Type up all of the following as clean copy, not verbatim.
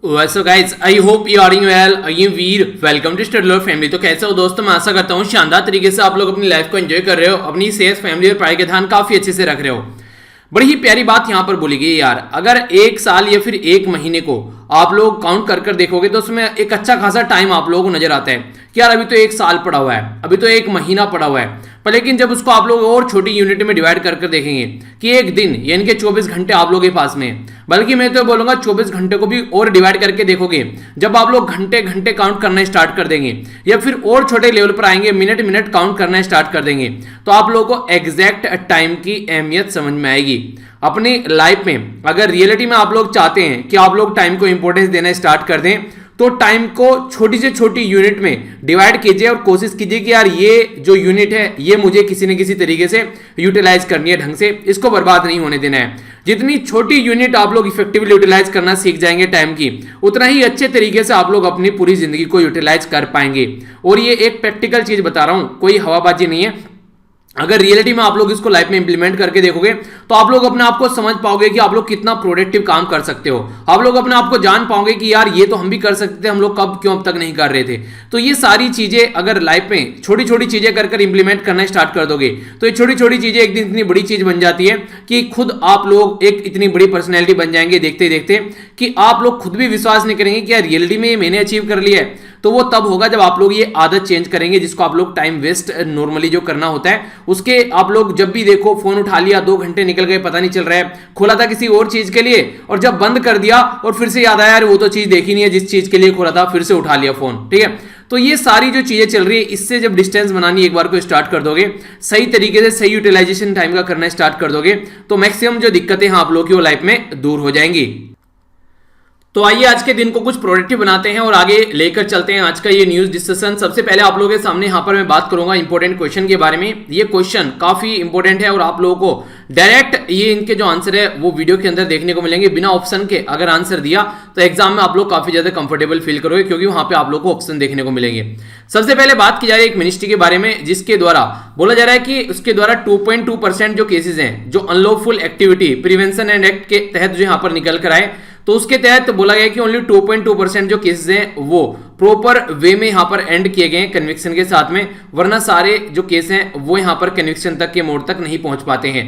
So guys I hope you are well. I am Veer, welcome to study family. तो कैसे हो दोस्तों, मैं आशा करता हूँ शानदार तरीके से आप लोग अपनी लाइफ को एंजॉय कर रहे हो, अपनी सेहत, फैमिली और पढ़ाई का ध्यान काफी अच्छे से रख रहे हो। बड़ी ही प्यारी बात यहाँ पर बोली गई यार, अगर एक साल या फिर एक महीने को आप लोग काउंट कर देखोगे तो उसमें एक अच्छा खासा टाइम आप लोगों को नजर आता है कि यार अभी तो एक साल पड़ा हुआ है, अभी तो एक महीना पड़ा हुआ है। पर लेकिन जब उसको आप लोग और छोटी यूनिट में डिवाइड कर देखेंगे कि एक दिन यानी कि 24 घंटे आप लोगों के पास में है, बल्कि मैं तो बोलूंगा 24 घंटे को भी और डिवाइड करके देखोगे, जब आप लोग घंटे घंटे काउंट करना स्टार्ट कर देंगे या फिर और छोटे लेवल पर आएंगे, मिनट मिनट काउंट करना स्टार्ट कर देंगे, तो आप लोगों को एग्जैक्ट टाइम की अहमियत समझ में आएगी अपनी लाइफ में। अगर रियलिटी में आप लोग चाहते हैं कि आप लोग टाइम को इंपॉर्टेंस देना स्टार्ट कर दें, तो टाइम को छोटी से छोटी यूनिट में डिवाइड कीजिए और कोशिश कीजिए कि यार ये जो यूनिट है ये मुझे किसी न किसी तरीके से यूटिलाइज करनी है, ढंग से इसको बर्बाद नहीं होने देना है। जितनी छोटी यूनिट आप लोग इफेक्टिवली यूटिलाइज करना सीख जाएंगे टाइम की, उतना ही अच्छे तरीके से आप लोग अपनी पूरी जिंदगी को यूटिलाइज कर पाएंगे। और ये एक प्रैक्टिकल चीज बता रहा हूं, कोई हवाबाजी नहीं है। अगर रियलिटी में आप लोग इसको लाइफ में इंप्लीमेंट करके देखोगे तो आप लोग अपने आप को समझ पाओगे कि आप लोग कितना प्रोडक्टिव काम कर सकते हो। आप लोग अपने आप को जान पाओगे कि यार ये तो हम भी कर सकते थे, हम लोग कब क्यों अब तक नहीं कर रहे थे। तो ये सारी चीजें अगर लाइफ में छोटी छोटी चीजें कर इंप्लीमेंट करना स्टार्ट कर दोगे तो ये छोटी छोटी चीजें एक दिन इतनी बड़ी चीज बन जाती है कि खुद आप लोग एक इतनी बड़ी पर्सनैलिटी बन जाएंगे देखते देखते कि आप लोग खुद भी विश्वास नहीं करेंगे कि यार रियलिटी में ये मैंने अचीव कर लिया है। तो वो तब होगा जब आप लोग ये आदत चेंज करेंगे, जिसको आप लोग टाइम वेस्ट नॉर्मली जो करना होता है उसके आप लोग जब भी देखो फोन उठा लिया, 2 घंटे निकल गए पता नहीं चल रहा है, खोला था किसी और चीज के लिए और जब बंद कर दिया और फिर से याद आया यार वो तो चीज देखी नहीं है जिस चीज के लिए खोला था, फिर से उठा लिया फोन। ठीक है, तो ये सारी जो चीजें चल रही है, इससे जब डिस्टेंस बनानी एक बार को स्टार्ट कर दोगे, सही तरीके से सही यूटिलाइजेशन टाइम का करना स्टार्ट कर दोगे, तो मैक्सिमम जो दिक्कतें हैं आप लोग की वो लाइफ में दूर हो जाएंगी। तो आइए आज के दिन को कुछ प्रोडक्टिव बनाते हैं और आगे लेकर चलते हैं आज का ये न्यूज डिस्कशन। सबसे पहले आप लोगों के सामने यहाँ पर मैं बात करूंगा इंपॉर्टेंट क्वेश्चन के बारे में। ये क्वेश्चन काफी इंपॉर्टेंट है और आप लोगों को डायरेक्ट ये इनके जो आंसर है वो वीडियो के अंदर देखने को मिलेंगे। बिना ऑप्शन के अगर आंसर दिया तो एग्जाम में आप लोग काफी ज्यादा कंफर्टेबल फील करोगे, क्योंकि वहां पे आप लोग को ऑप्शन देखने को मिलेंगे। सबसे पहले बात की जा रही है एक मिनिस्ट्री के बारे में, जिसके द्वारा बोला जा रहा है कि उसके द्वारा 2.2% जो केसेस हैं जो unlawful activity prevention and act के तहत जो यहाँ पर निकल कर आए, तो उसके तहत बोला गया कि ओनली 2.2% जो केसेस हैं वो प्रॉपर वे में यहां पर एंड किए गए हैं कन्विक्शन के साथ में, वरना सारे जो केस हैं वो यहां पर कन्विक्शन तक के मोड़ तक नहीं पहुंच पाते हैं।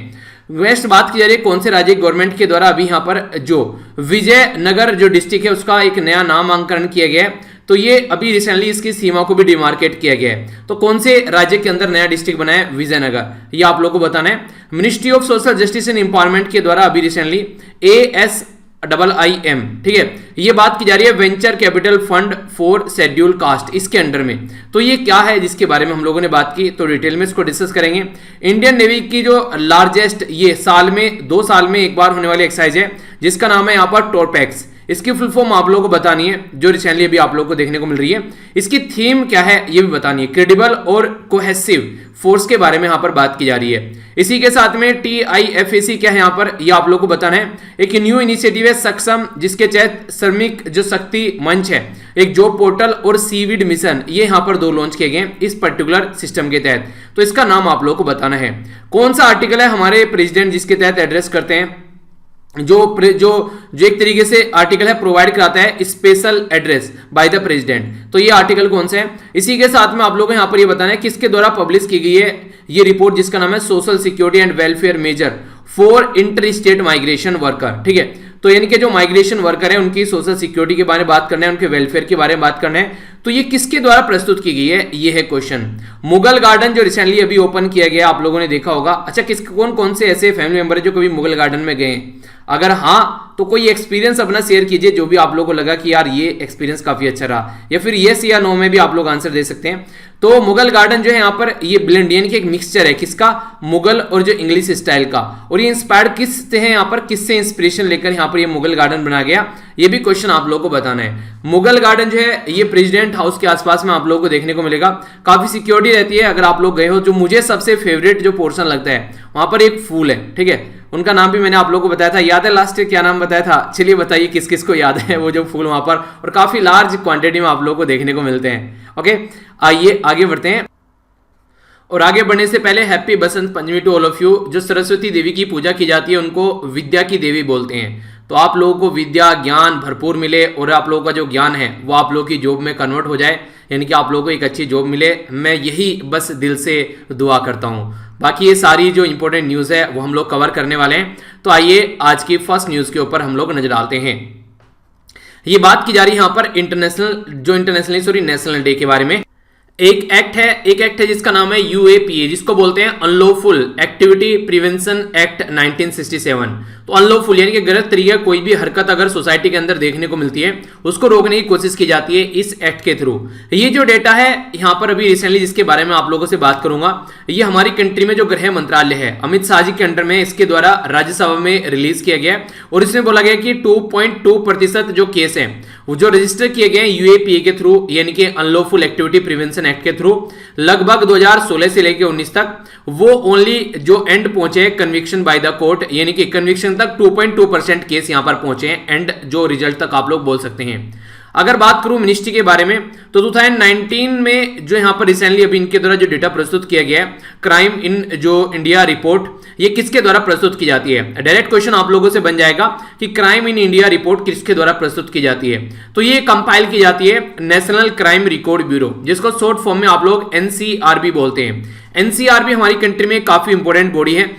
नेक्स्ट बात की जा रही है कौन से राज्य गवर्नमेंट के द्वारा अभी यहां पर जो विजयनगर जो डिस्ट्रिक्ट है उसका एक नया नामांकन किया गया है। तो ये अभी रिसेंटली इसकी सीमा को भी डिमार्केट किया गया है। तो कौन से राज्य के अंदर नया डिस्ट्रिक्ट बना है? विजयनगर, ये आप लोगों को बताना है। Ministry of social justice and empowerment के द्वारा अभी रिसेंटली ASIIM, ठीक है, ये बात की जा रही है venture capital fund for schedule caste, इसके अंडर में। तो ये क्या है जिसके बारे में हम लोगों ने बात की, तो डिटेल में इसको डिस्कस करेंगे। इंडियन नेवी की जो लार्जेस्ट ये साल में 2 साल में एक बार होने वाली एक्सरसाइज है, जिसका नाम है यहाँ पर टोरपैक्स। इसकी फुल फॉर्म आप लोगों को बतानी है, जो रिसेंटली अभी आप लोगों को देखने को मिल रही है। इसकी थीम क्या है ये भी बतानी है। क्रेडिबल और कोहेसिव फोर्स के बारे में यहाँ पर बात की जा रही है। इसी के साथ में TIFAC क्या है यहाँ पर, ये आप लोगों को बताना है। एक न्यू इनिशिएटिव है सक्षम, जिसके तहत श्रमिक जो शक्ति मंच है, एक जॉब पोर्टल और सीविड मिशन, ये यहाँ पर 2 लॉन्च किए गए इस पर्टिकुलर सिस्टम के तहत। तो इसका नाम आप लोगों को बताना है। कौन सा आर्टिकल है हमारे प्रेसिडेंट जिसके तहत एड्रेस करते हैं, जो एक तरीके से आर्टिकल है प्रोवाइड कराता है special address by the president. तो ये आर्टिकल कौन सा है? इसी के साथ में आप लोगों को यहाँ पर ये बताना है किसके द्वारा पब्लिश की गई है ये रिपोर्ट, जिसका नाम है social security and welfare measure for inter state migration worker. ठीक है, तो यानी कि जो माइग्रेशन वर्कर है उनकी सोशल सिक्योरिटी के बारे में बात करना है, उनके वेलफेयर के बारे में बात करना है। तो ये किसके द्वारा प्रस्तुत की गई है, ये है क्वेश्चन। मुगल गार्डन जो रिसेंटली अभी ओपन किया गया आप लोगों ने देखा होगा। अच्छा, कौन कौन से ऐसे फैमिली मेंबर है जो कभी मुगल गार्डन में गए? अगर हाँ तो कोई एक्सपीरियंस अपना शेयर कीजिए, जो भी आप लोगों को लगा कि यार ये एक्सपीरियंस काफी अच्छा रहा, या फिर यस या नो में भी आप लोग आंसर दे सकते हैं। तो मुगल गार्डन जो है यहाँ पर ये ब्लेंड यानी कि एक मिक्सचर है किसका, मुगल और जो इंग्लिश स्टाइल का। और ये इंस्पायर्ड किससे है यहाँ पर, किससे इंस्पिरेशन लेकर यहाँ पर ये मुगल गार्डन बनाया गया, ये भी क्वेश्चन आप लोगों को बताना है। मुगल गार्डन जो है ये प्रेसिडेंट हाउस के आसपास में आप लोगों को देखने को मिलेगा। काफी सिक्योरिटी रहती है अगर आप लोग गए हो। जो मुझे सबसे फेवरेट जो पोर्शन लगता है वहां पर एक फूल है, ठीक है, उनका नाम भी मैंने आप लोगों को बताया था, याद है लास्ट क्या नाम बताया था? चलिए बताइए किस किस को याद है वो जो फूल वहां पर, और काफी लार्ज क्वांटिटी में आप लोगों को देखने को मिलते हैं। ओके, आइए आगे बढ़ते हैं। और आगे बढ़ने से पहले happy Basant Panchami to all of you. जो सरस्वती देवी की पूजा की जाती है उनको विद्या की देवी बोलते हैं। तो आप लोगों को विद्या ज्ञान भरपूर मिले और आप लोगों का जो ज्ञान है वो आप लोगों की जॉब में कन्वर्ट हो जाए, यानी कि आप लोगों को एक अच्छी जॉब मिले। मैं यही बस दिल से दुआ करता हूँ। बाकी ये सारी जो इंपॉर्टेंट न्यूज़ है वो हम लोग कवर करने वाले हैं। तो आइए आज की फर्स्ट न्यूज़ के ऊपर हम लोग नजर डालते हैं। ये बात की जा रही है यहाँ पर नेशनल डे के बारे में। एक एक्ट है जिसका नाम है यूएपीए, जिसको बोलते हैं अनलॉफुल एक्टिविटी प्रिवेंशन एक्ट 1967। तो अनलॉफुल यानी कि गलत तरीके कोई भी हरकत अगर सोसाइटी के अंदर देखने को मिलती है उसको रोकने की कोशिश की जाती है इस एक्ट के थ्रू। ये जो डेटा है यहाँ पर अभी रिसेंटली जिसके बारे में आप लोगों से बात करूंगा, ये हमारी कंट्री में जो गृह मंत्रालय है अमित शाह जी के अंडर में, इसके द्वारा राज्यसभा में रिलीज किया गया और इसमें बोला गया कि 2.2% जो केस है वो जो रजिस्टर किए गए यूएपीए के थ्रू यानी कि अनलॉफुल एक्टिविटी प्रिवेंशन एक्ट के थ्रू, लगभग 2016 से लेकर 19 तक वो ओनली जो एंड पहुंचे कन्विक्शन बाय द कोर्ट, यानी कि कन्विक्शन तक 2.2% केस यहां पर पहुंचे हैं एंड जो रिजल्ट तक आप लोग बोल सकते हैं। अगर बात करूं मिनिस्ट्री के बारे में तो 2019 में जो यहां पर रिसेंटली अभी इनके द्वारा जो डेटा प्रस्तुत किया गया है क्राइम इन जो इंडिया रिपोर्ट, ये किसके द्वारा प्रस्तुत की जाती है? डायरेक्ट क्वेश्चन आप लोगों से बन जाएगा कि क्राइम इन इंडिया रिपोर्ट किसके द्वारा प्रस्तुत की जाती है। तो ये कंपाइल की जाती है नेशनल क्राइम रिकॉर्ड ब्यूरो, जिसको शॉर्ट फॉर्म में आप लोग एनसीआरबी बोलते हैं। एनसीआरबी हमारी कंट्री में काफी इंपॉर्टेंट बॉडी है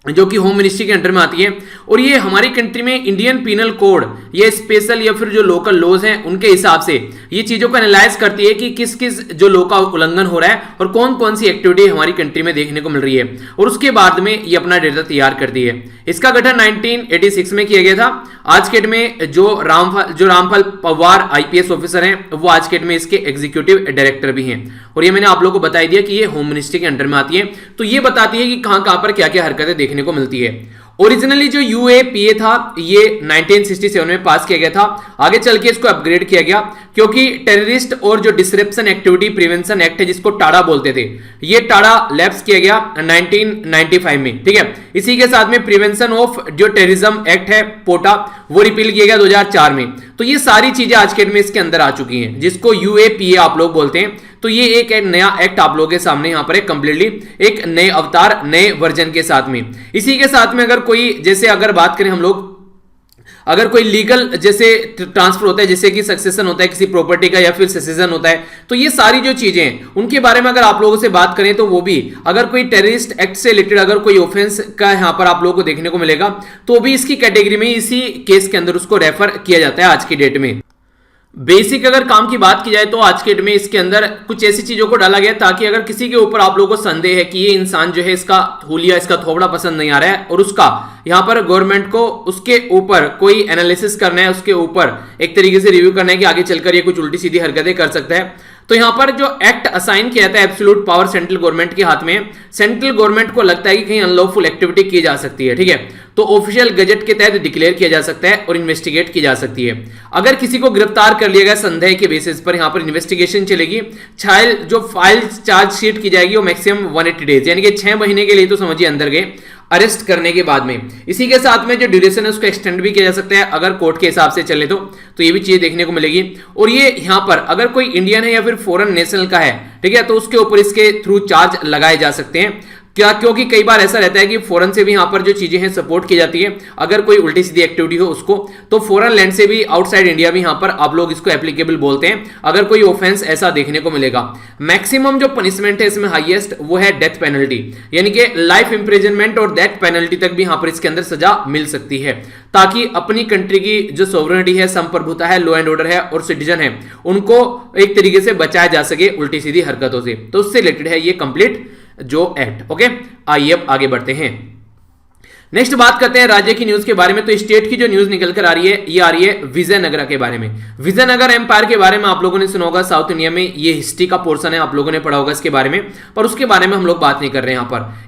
जो कि होम मिनिस्ट्री के अंडर में आती है और ये हमारी कंट्री में इंडियन पीनल कोड, ये स्पेशल या फिर जो लोकल लॉज हैं उनके हिसाब से ये चीजों को एनालाइज करती है कि किस किस जो लॉ का उल्लंघन हो रहा है और कौन कौन सी एक्टिविटी हमारी कंट्री में देखने को मिल रही है और उसके बाद में ये अपना डेटा तैयार करती है। इसका गठन 1986 में किया गया था। आज के डेट में जो रामफल पवार आईपीएस ऑफिसर हैं वो आज के डेट में इसके एग्जीक्यूटिव डायरेक्टर भी हैं और ये मैंने आप लोगों को बता दिया कि ये होम मिनिस्ट्री के अंडर में आती है। तो ये बताती है कि कहां पर क्या क्या हरकतें देखने को मिलती है। ओरिजिनली जो यूएपीए था ये 1967 में पास किया गया था, आगे चल के इसको अपग्रेड किया गया क्योंकि टेररिस्ट और जो डिसरप्शन एक्टिविटी प्रिवेंशन एक्ट है जिसको टाडा बोलते थे, ये टाडा लैप्स किया गया 1995 में, ठीक है। इसी के साथ में प्रिवेंशन ऑफ जो टेररिज्म एक्ट है पोटा, वो रिपील किया गया 2004 में। तो ये सारी चीजें आज के डेट में इसके अंदर आ चुकी हैं जिसको यूएपीए आप लोग बोलते हैं। तो ये एक नया एक्ट आप लोगों के सामने यहां पर एक कंप्लीटली एक नए अवतार नए वर्जन के साथ में। इसी के साथ में अगर कोई जैसे अगर बात करें हम लोग, अगर कोई लीगल जैसे ट्रांसफर होता है, जैसे कि सक्सेशन होता है किसी प्रॉपर्टी का या फिर सेसेशन होता है, तो ये सारी जो चीजें हैं उनके बारे में अगर आप लोगों से बात करें तो वो भी अगर कोई टेररिस्ट एक्ट से रिलेटेड अगर कोई ऑफेंस का यहां पर आप लोगों को देखने को मिलेगा तो भी इसकी कैटेगरी में इसी केस के अंदर उसको रेफर किया जाता है आज की डेट में। बेसिक अगर काम की बात की जाए तो आज के डेट में इसके अंदर कुछ ऐसी चीजों को डाला गया ताकि अगर किसी के ऊपर आप लोगों को संदेह है कि ये इंसान जो है इसका हुलिया इसका थोबड़ा पसंद नहीं आ रहा है और उसका यहां पर गवर्नमेंट को उसके ऊपर कोई एनालिसिस करना है, उसके ऊपर एक तरीके से रिव्यू करना है कि आगे चलकर ये कुछ उल्टी सीधी हरकतें कर सकता है, तो यहां पर जो एक्ट असाइन किया जाता है एब्सोल्यूट पावर सेंट्रल गवर्नमेंट के हाथ में। सेंट्रल गवर्नमेंट को लगता है कि कहीं अनलॉफुल एक्टिविटी की जा सकती है, ठीक है, तो ऑफिशियल गजट के तहत डिक्लेयर किया जा सकता है और इन्वेस्टिगेट की जा सकती है। अगर किसी को गिरफ्तार कर लिया गया संदेह के बेसिस पर यहां पर इन्वेस्टिगेशन चलेगी। जो फाइल चार्जशीट की जाएगी वो मैक्सिमम 180 डेज यानी कि 6 महीने के लिए तो समझिए अंदर गए अरेस्ट करने के बाद में। इसी के साथ में जो ड्यूरेशन है उसको एक्सटेंड भी किया जा सकता है अगर कोर्ट के हिसाब से चले तो ये भी चीजें देखने को मिलेगी। और ये यहां पर अगर कोई इंडियन है या फिर फॉरेन नेशनल का है, ठीक है, तो उसके ऊपर इसके थ्रू चार्ज लगाए जा सकते हैं। क्या? क्योंकि कई बार ऐसा रहता है कि फॉरेन से भी यहां पर जो चीजें हैं सपोर्ट की जाती है, अगर कोई उल्टी सीधी एक्टिविटी हो उसको, तो फॉरेन लैंड से भी आउटसाइड इंडिया भी यहां पर आप लोग इसको एप्लीकेबल बोलते हैं अगर कोई ऑफेंस ऐसा देखने को मिलेगा। मैक्सिमम जो पनिशमेंट है इसमें हाईएस्ट वो है डेथ पेनल्टी, यानी कि लाइफ इंप्रिजनमेंट और डेथ पेनल्टी तक भी यहां पर इसके अंदर सजा मिल सकती है, ताकि अपनी कंट्री की जो सोवरेनिटी है, संप्रभुता है, लॉ एंड ऑर्डर है और सिटीजन है, उनको एक तरीके से बचाया जा सके उल्टी सीधी हरकतों से। तो उससे रिलेटेड है ये कंप्लीट जो एक्ट। ओके, आइए अब आगे बढ़ते हैं। नेक्स्ट बात करते हैं राज्य की न्यूज के बारे में। तो स्टेट की जो न्यूज निकल कर आ रही है ये आ रही है विजयनगर के बारे में। विजयनगर एम्पायर के बारे में आप लोगों ने सुना होगा, साउथ इंडिया में ये हिस्ट्री का पोर्शन है, आप लोगों ने पढ़ा होगा इसके बारे में, पर उसके बारे में हम लोग बात नहीं कर रहे हैं।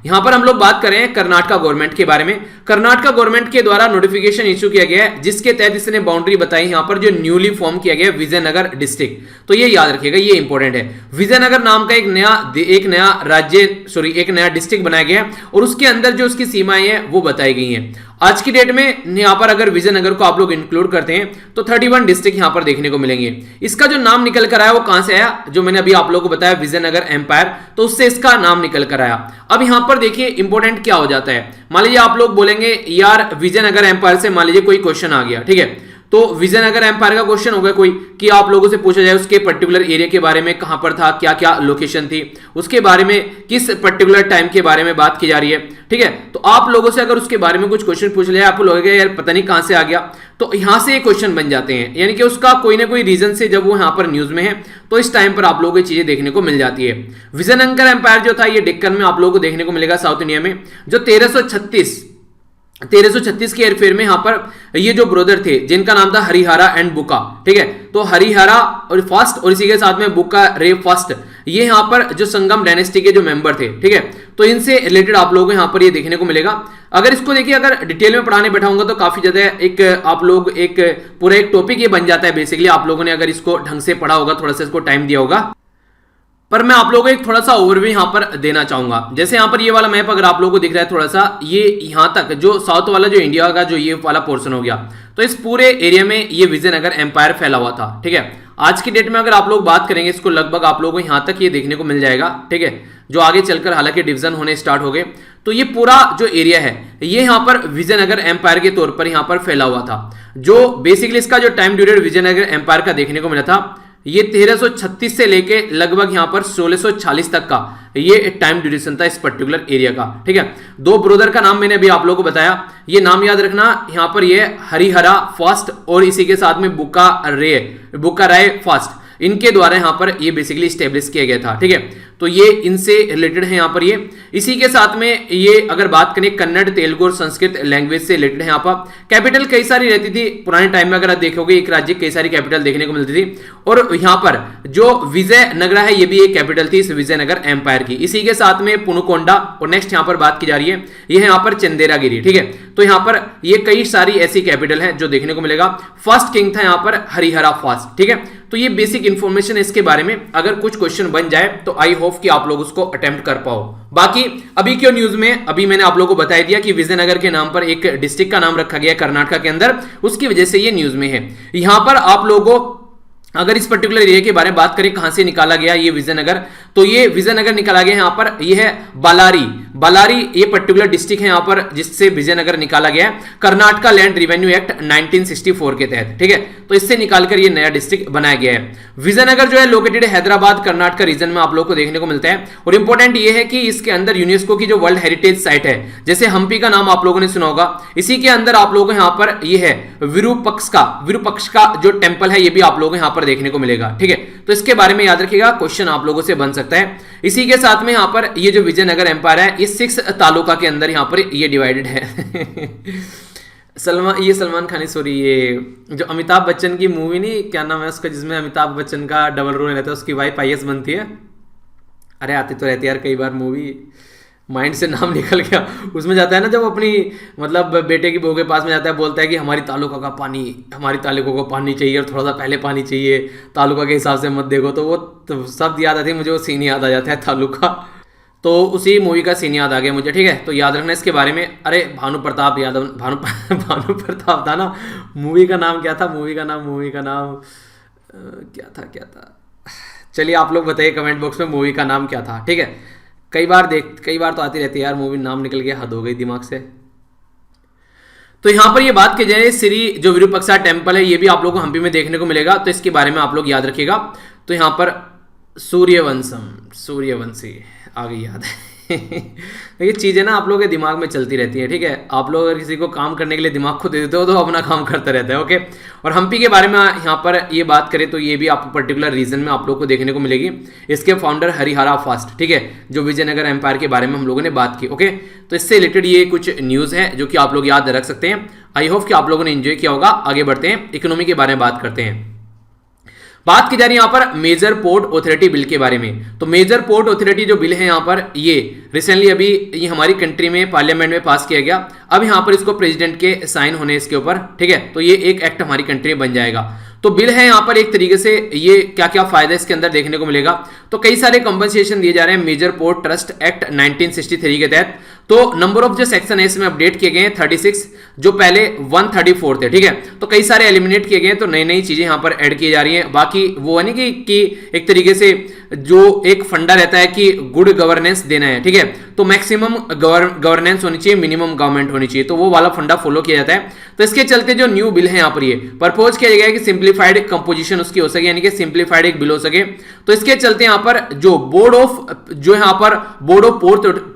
यहाँ पर हम लोग बात कर रहे हैं कर्नाटक गवर्नमेंट के बारे में। कर्नाटक गवर्नमेंट के द्वारा नोटिफिकेशन इशू किया गया है जिसके तहत इसने बाउंड्री बताई यहाँ पर जो न्यूली फॉर्म किया गया विजयनगर डिस्ट्रिक्ट। तो ये याद रखिएगा, ये इंपॉर्टेंट है। विजयनगर नाम का एक नया डिस्ट्रिक्ट बनाया गया और उसके अंदर जो उसकी सीमाएं हैं वो बताई गई हैं। आज की डेट में यहाँ पर अगर विजयनगर को आप लोग इंक्लूड करते हैं तो 31 डिस्ट्रिक्ट यहाँ पर देखने को मिलेंगे। इसका जो नाम निकल कर आया वो कहां से आया, जो मैंने अभी आप लोगों को बताया विजयनगर एम्पायर, तो उससे इसका नाम निकल कर आया। अब यहाँ पर देखिए इंपॉर्टेंट क्या हो जाता है, मान लीजिए आप लोग बोलेंगे यार विजयनगर एम्पायर से मान लीजिए कोई क्वेश्चन आ गया, ठीक है, तो विजयनगर एम्पायर का क्वेश्चन होगा कोई कि आप लोगों से पूछा जाए उसके पर्टिकुलर एरिया के बारे में, कहां पर था, क्या क्या लोकेशन थी, उसके बारे में किस पर्टिकुलर टाइम के बारे में बात की जा रही है, ठीक है, तो आप लोगों से अगर उसके बारे में कुछ क्वेश्चन पूछ लिया, आपको लगेगा यार पता नहीं कहां से आ गया, तो यहां से ये क्वेश्चन बन जाते हैं, यानी कि उसका कोई ना कोई रीजन से जब वो यहां पर न्यूज में है तो इस टाइम पर आप लोगों को चीजें देखने को मिल जाती है। विजयनगर एम्पायर जो था ये डेक्कन में आप लोगों को देखने को मिलेगा, साउथ इंडिया में, जो 1336 के एयरफेयर में यहां पर ये जो ब्रदर थे जिनका नाम था हरिहरा एंड बुका, ठीक है, तो हरिहरा और फर्स्ट और इसी के साथ में बुका रे फर्स्ट, ये यहां पर जो संगम डायनेस्टी के जो मेंबर थे, ठीक है, तो इनसे रिलेटेड आप लोगों को यहां पर ये देखने को मिलेगा। अगर इसको देखिए अगर डिटेल में पढ़ाने बैठाऊंगा तो काफी ज्यादा एक आप लोग एक पूरा एक टॉपिक ये बन जाता है बेसिकली, आप लोगों ने अगर इसको ढंग से पढ़ा होगा, थोड़ा सा इसको टाइम दिया होगा, पर मैं आप लोगों को एक थोड़ा सा ओवरव्यू यहां पर देना चाहूंगा। जैसे यहां पर ये वाला मैप अगर आप लोगों को दिख रहा है थोड़ा सा, ये यहां तक जो साउथ वाला जो इंडिया का जो ये वाला पोर्शन हो गया, तो इस पूरे एरिया में ये विजयनगर एम्पायर फैला हुआ था, ठीक है। आज की डेट में अगर आप लोग बात करेंगे इसको लगभग आप लोगों को यहां तक ये देखने को मिल जाएगा, ठीक है, जो आगे चलकर हालांकि डिवीजन होने स्टार्ट हो गए, तो ये पूरा जो एरिया है ये यहां पर विजयनगर एम्पायर के तौर पर यहां पर फैला हुआ था। जो बेसिकली इसका जो टाइम पीरियड विजयनगर एम्पायर का देखने को मिला था ये 1336 से लेके लगभग यहां पर 1640 तक का ये टाइम ड्यूरेशन था इस पर्टिकुलर एरिया का, ठीक है। दो ब्रदर का नाम मैंने अभी आप लोगों को बताया, ये नाम याद रखना, यहां पर ये हरिहरा फर्स्ट और इसी के साथ में बुका राय फर्स्ट, इनके द्वारा यहां पर ये बेसिकली स्टेब्लिश किया गया था, ठीक है। तो ये इनसे रिलेटेड है यहां पर ये। इसी के साथ में ये अगर बात करें कन्नड़, तेलुगु और संस्कृत लैंग्वेज से रिलेटेड है। यहां पर कैपिटल कई सारी रहती थी पुराने टाइम में, अगर आप देखोगे एक राज्य कई सारी कैपिटल देखने को मिलती थी, और यहां पर जो विजयनगर है ये भी एक कैपिटल थी इस विजयनगर एम्पायर की। इसी के साथ में पुनुकोंडा, और नेक्स्ट यहां पर बात की जा रही है ये है यहां पर चंदेरागिरी, ठीक है। तो यहां पर ये कई सारी ऐसी कैपिटल है जो देखने को मिलेगा। फर्स्ट किंग था यहां पर हरिहरा फर्स्ट, ठीक है। तो ये बेसिक इंफॉर्मेशन इसके बारे में, अगर कुछ क्वेश्चन बन जाए तो आई होप कि आप लोग उसको अटेम्प्ट कर पाओ। बाकी अभी क्यों न्यूज में अभी मैंने आप लोगों को बता दिया कि विजयनगर के नाम पर एक डिस्ट्रिक्ट का नाम रखा गया कर्नाटक के अंदर, उसकी वजह से ये न्यूज में है। यहां पर आप लोगों अगर इस पर्टिकुलर एरिया के बारे में बात करें कहां से निकाला गया ये विजयनगर, तो ये विजयनगर निकाला गया यहां पर, ये है बालारी ये पर्टिकुलर डिस्ट्रिक्ट है यहां पर जिससे विजयनगर निकाला गया कर्नाटका लैंड रिवेन्यू एक्ट 1964 के तहत, ठीक है। तो इससे निकालकर ये नया डिस्ट्रिक्ट बनाया गया है। विजयनगर जो है लोकेटेड हैदराबाद कर्नाटक रीजन में आप लोग को देखने को मिलता है, और इंपॉर्टेंट ये है कि इसके अंदर यूनेस्को की जो वर्ल्ड हेरिटेज साइट है, जैसे हम्पी का नाम आप लोगों ने सुना होगा, इसी के अंदर आप लोगों को यहां पर ये है विरूपक्ष का जो टेंपल है ये भी आप लोगों को यहां पर देखने को मिलेगा, ठीक है। तो इसके बारे में याद रखिएगा, क्वेश्चन आप लोगों से बन सकता है। इसी के साथ में यहां पर ये जो विजयनगर एम्पायर है इस 6 तालुका के अंदर यहां पर ये डिवाइडेड है। सलमान खान, सॉरी, ये जो अमिताभ बच्चन की मूवी नहीं, क्या नाम है उसका, जिसमें अमिताभ बच्चन का डबल रोल रहता है, उसकी वाइफ IAS बनती है। अरे आती तो रहती है यार कई बार मूवी, माइंड से नाम निकल गया। उसमें जाता है ना जब अपनी मतलब बेटे की बहू के पास में जाता है, बोलता है कि हमारी तालुका को पानी चाहिए और थोड़ा सा पहले पानी चाहिए, तालुका के हिसाब से मत देखो, तो वो तो शब्द याद आते हैं मुझे, वो सीन याद आ जाता है तालुका, तो उसी मूवी का सीन याद आ गया मुझे, ठीक है। तो याद रखना इसके बारे में। अरे भानु प्रताप था ना, मूवी का नाम क्या था, मूवी का नाम क्या था, चलिए आप लोग बताइए कमेंट बॉक्स में मूवी का नाम क्या था, ठीक है। कई बार तो आती रहती है यार मूवी, नाम निकल गया, हद हो गई दिमाग से। तो यहां पर ये बात की जाए श्री जो विरूपक्षा टेम्पल है ये भी आप लोगों को हम्पी में देखने को मिलेगा, तो इसके बारे में आप लोग याद रखिएगा। तो यहां पर सूर्यवंशी आ गई याद है। ये चीज़ें ना आप लोगों के दिमाग में चलती रहती हैं, ठीक है। आप लोग अगर किसी को काम करने के लिए दिमाग को दे देते हो तो अपना काम करता रहता है, ओके। और हम्पी के बारे में यहाँ पर ये बात करें तो ये भी आपको पर्टिकुलर रीजन में आप लोग को देखने को मिलेगी। इसके फाउंडर हरिहरा फर्स्ट, ठीक है, जो विजयनगर एम्पायर के बारे में हम लोगों ने बात की, ओके। तो इससे रिलेटेड ये कुछ न्यूज़ है जो कि आप लोग याद रख सकते हैं। आई होप कि आप लोगों ने एंजॉय किया होगा। आगे बढ़ते हैं, इकोनॉमी के बारे में बात करते हैं। बात की जा रही है यहाँ पर मेजर पोर्ट ऑथोरिटी बिल के बारे में। तो मेजर पोर्ट ऑथोरिटी जो बिल है यहाँ पर ये रिसेंटली अभी ये हमारी कंट्री में पार्लियामेंट में पास किया गया। अब यहाँ पर इसको प्रेसिडेंट के साइन होने इसके ऊपर, ठीक है। तो ये एक एक्ट हमारी कंट्री में बन जाएगा। तो बिल है यहाँ पर एक तरीके से ये क्या क्या फायदा इसके अंदर देखने को मिलेगा। तो कई सारे कंपनसेशन दिए जा रहे हैं मेजर पोर्ट ट्रस्ट एक्ट 1963 के तहत। तो नंबर ऑफ जो सेक्शन है इसमें अपडेट किए गए हैं 36, जो पहले 134 थे, ठीक है। तो कई सारे एलिमिनेट किए गए हैं, तो नई नई चीजें यहां पर ऐड की जा रही हैं। बाकी वो है नहीं कि एक तरीके से जो एक फंडा रहता है कि गुड गवर्नेंस देना है, ठीक है, तो मैक्सिमम गवर्नेंस होनी चाहिए, मिनिमम गवर्नमेंट होनी चाहिए, तो वो वाला फंडा फॉलो किया जाता है। तो इसके चलते जो न्यू बिल है यहाँ पर ये प्रपोज किया गया है कि सिंप्लीफाइड कंपोजिशन उसकी हो सके, यानी कि सिंप्लीफाइड एक बिल हो सके। तो इसके चलते यहाँ पर जो बोर्ड ऑफ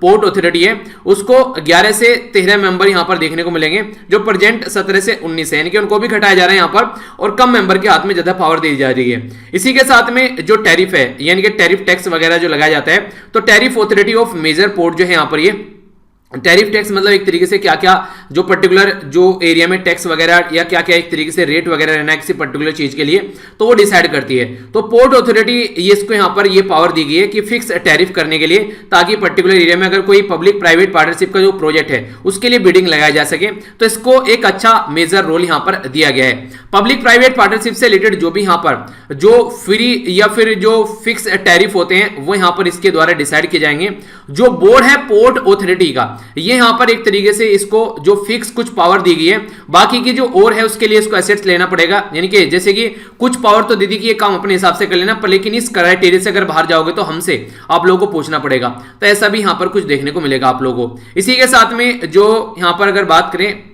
पोर्ट ऑथोरिटी है उसको 11 से 13 मेंबर यहाँ पर देखने को मिलेंगे, जो प्रेजेंट 17 से 19 है, यानी कि उनको भी घटाया जा रहा है यहाँ पर, और कम मेंबर के हाथ में ज्यादा पावर दी जा रही है। इसी के साथ में जो टैरिफ है, यानी कि टैरिफ टैक्स वगैरह जो लगाया जाता है, तो tariff authority of major port जो है यहाँ पर ये टैरिफ टैक्स मतलब एक तरीके से क्या क्या जो पर्टिकुलर जो एरिया में टैक्स वगैरह या क्या क्या एक तरीके से रेट वगैरह रहना है किसी पर्टिकुलर चीज के लिए, तो वो डिसाइड करती है। तो पोर्ट ऑथोरिटी ये इसको यहाँ पर ये पावर दी गई है कि फिक्स टैरिफ करने के लिए, ताकि पर्टिकुलर एरिया में अगर कोई पब्लिक प्राइवेट पार्टनरशिप का जो प्रोजेक्ट है उसके लिए बिडिंग लगाया जा सके, तो इसको एक अच्छा मेजर रोल यहाँ पर दिया गया है। पब्लिक प्राइवेट पार्टनरशिप से रिलेटेड जो भी यहाँ पर जो फ्री या फिर जो फिक्स टैरिफ होते हैं वो यहाँ पर इसके द्वारा डिसाइड किए जाएंगे। जो बोर्ड है पोर्ट ऑथोरिटी का, ये यहां पर एक तरीके से इसको जो फिक्स कुछ पावर दी गई है, बाकी की जो और है उसके लिए इसको एसेट्स लेना पड़ेगा, यानी कि जैसे कि कुछ पावर तो दीदी की ये काम अपने हिसाब से कर लेना, पर लेकिन इस क्राइटेरिया से अगर बाहर जाओगे तो हमसे आप लोगों को पूछना पड़ेगा। तो ऐसा भी यहां पर कुछ देखने को मिलेगा आप लोगों को। इसी के साथ में जो यहां पर अगर बात करें